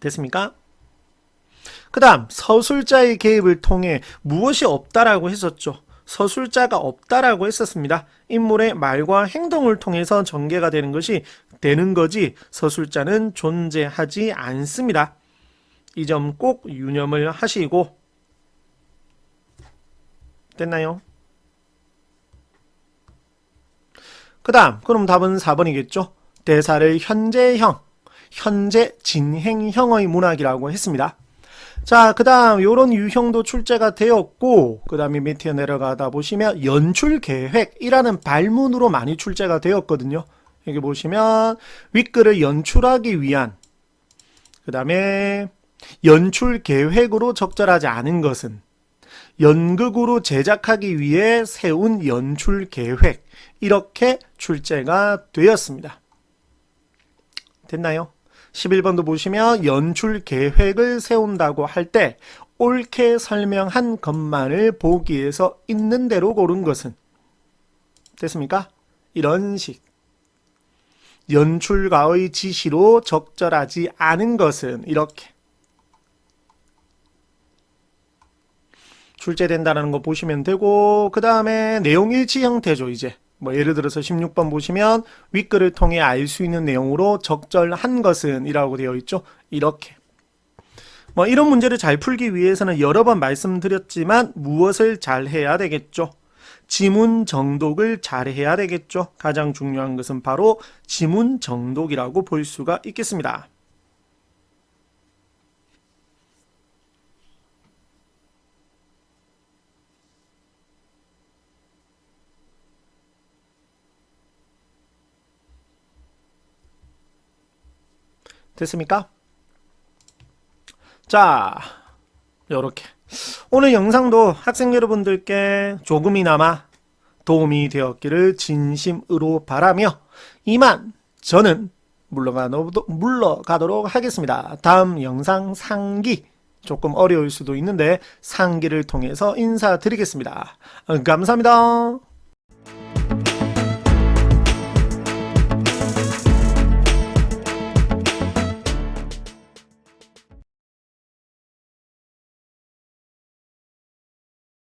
됐습니까? 그 다음 서술자의 개입을 통해 무엇이 없다라고 했었죠. 서술자가 없다라고 했었습니다. 인물의 말과 행동을 통해서 전개가 되는 거지 서술자는 존재하지 않습니다. 이 점 꼭 유념을 하시고, 됐나요? 그 다음 그럼 답은 4번이겠죠. 대사를 현재형, 현재 진행형의 문학이라고 했습니다. 자, 그 다음 요런 유형도 출제가 되었고, 그 다음에 밑에 내려가다 보시면 연출계획이라는 발문으로 많이 출제가 되었거든요. 여기 보시면 윗글을 연출하기 위한, 그 다음에 연출계획으로 적절하지 않은 것은 연극으로 제작하기 위해 세운 연출계획, 이렇게 출제가 되었습니다. 됐나요? 11번도 보시면 연출 계획을 세운다고 할 때 옳게 설명한 것만을 보기에서 있는 대로 고른 것은, 됐습니까? 이런 식. 연출가의 지시로 적절하지 않은 것은 이렇게 출제된다는 거 보시면 되고, 그 다음에 내용 일치 형태죠. 이제 뭐 예를 들어서 16번 보시면 윗글을 통해 알 수 있는 내용으로 적절한 것은 이라고 되어 있죠. 이렇게 뭐 이런 문제를 잘 풀기 위해서는 여러 번 말씀드렸지만 무엇을 잘 해야 되겠죠? 지문 정독을 잘 해야 되겠죠. 가장 중요한 것은 바로 지문 정독이라고 볼 수가 있겠습니다. 됐습니까? 자, 요렇게 오늘 영상도 학생 여러분들께 조금이나마 도움이 되었기를 진심으로 바라며 이만 저는 물러가도록 하겠습니다. 다음 영상 상기, 조금 어려울 수도 있는데 상기를 통해서 인사드리겠습니다. 감사합니다.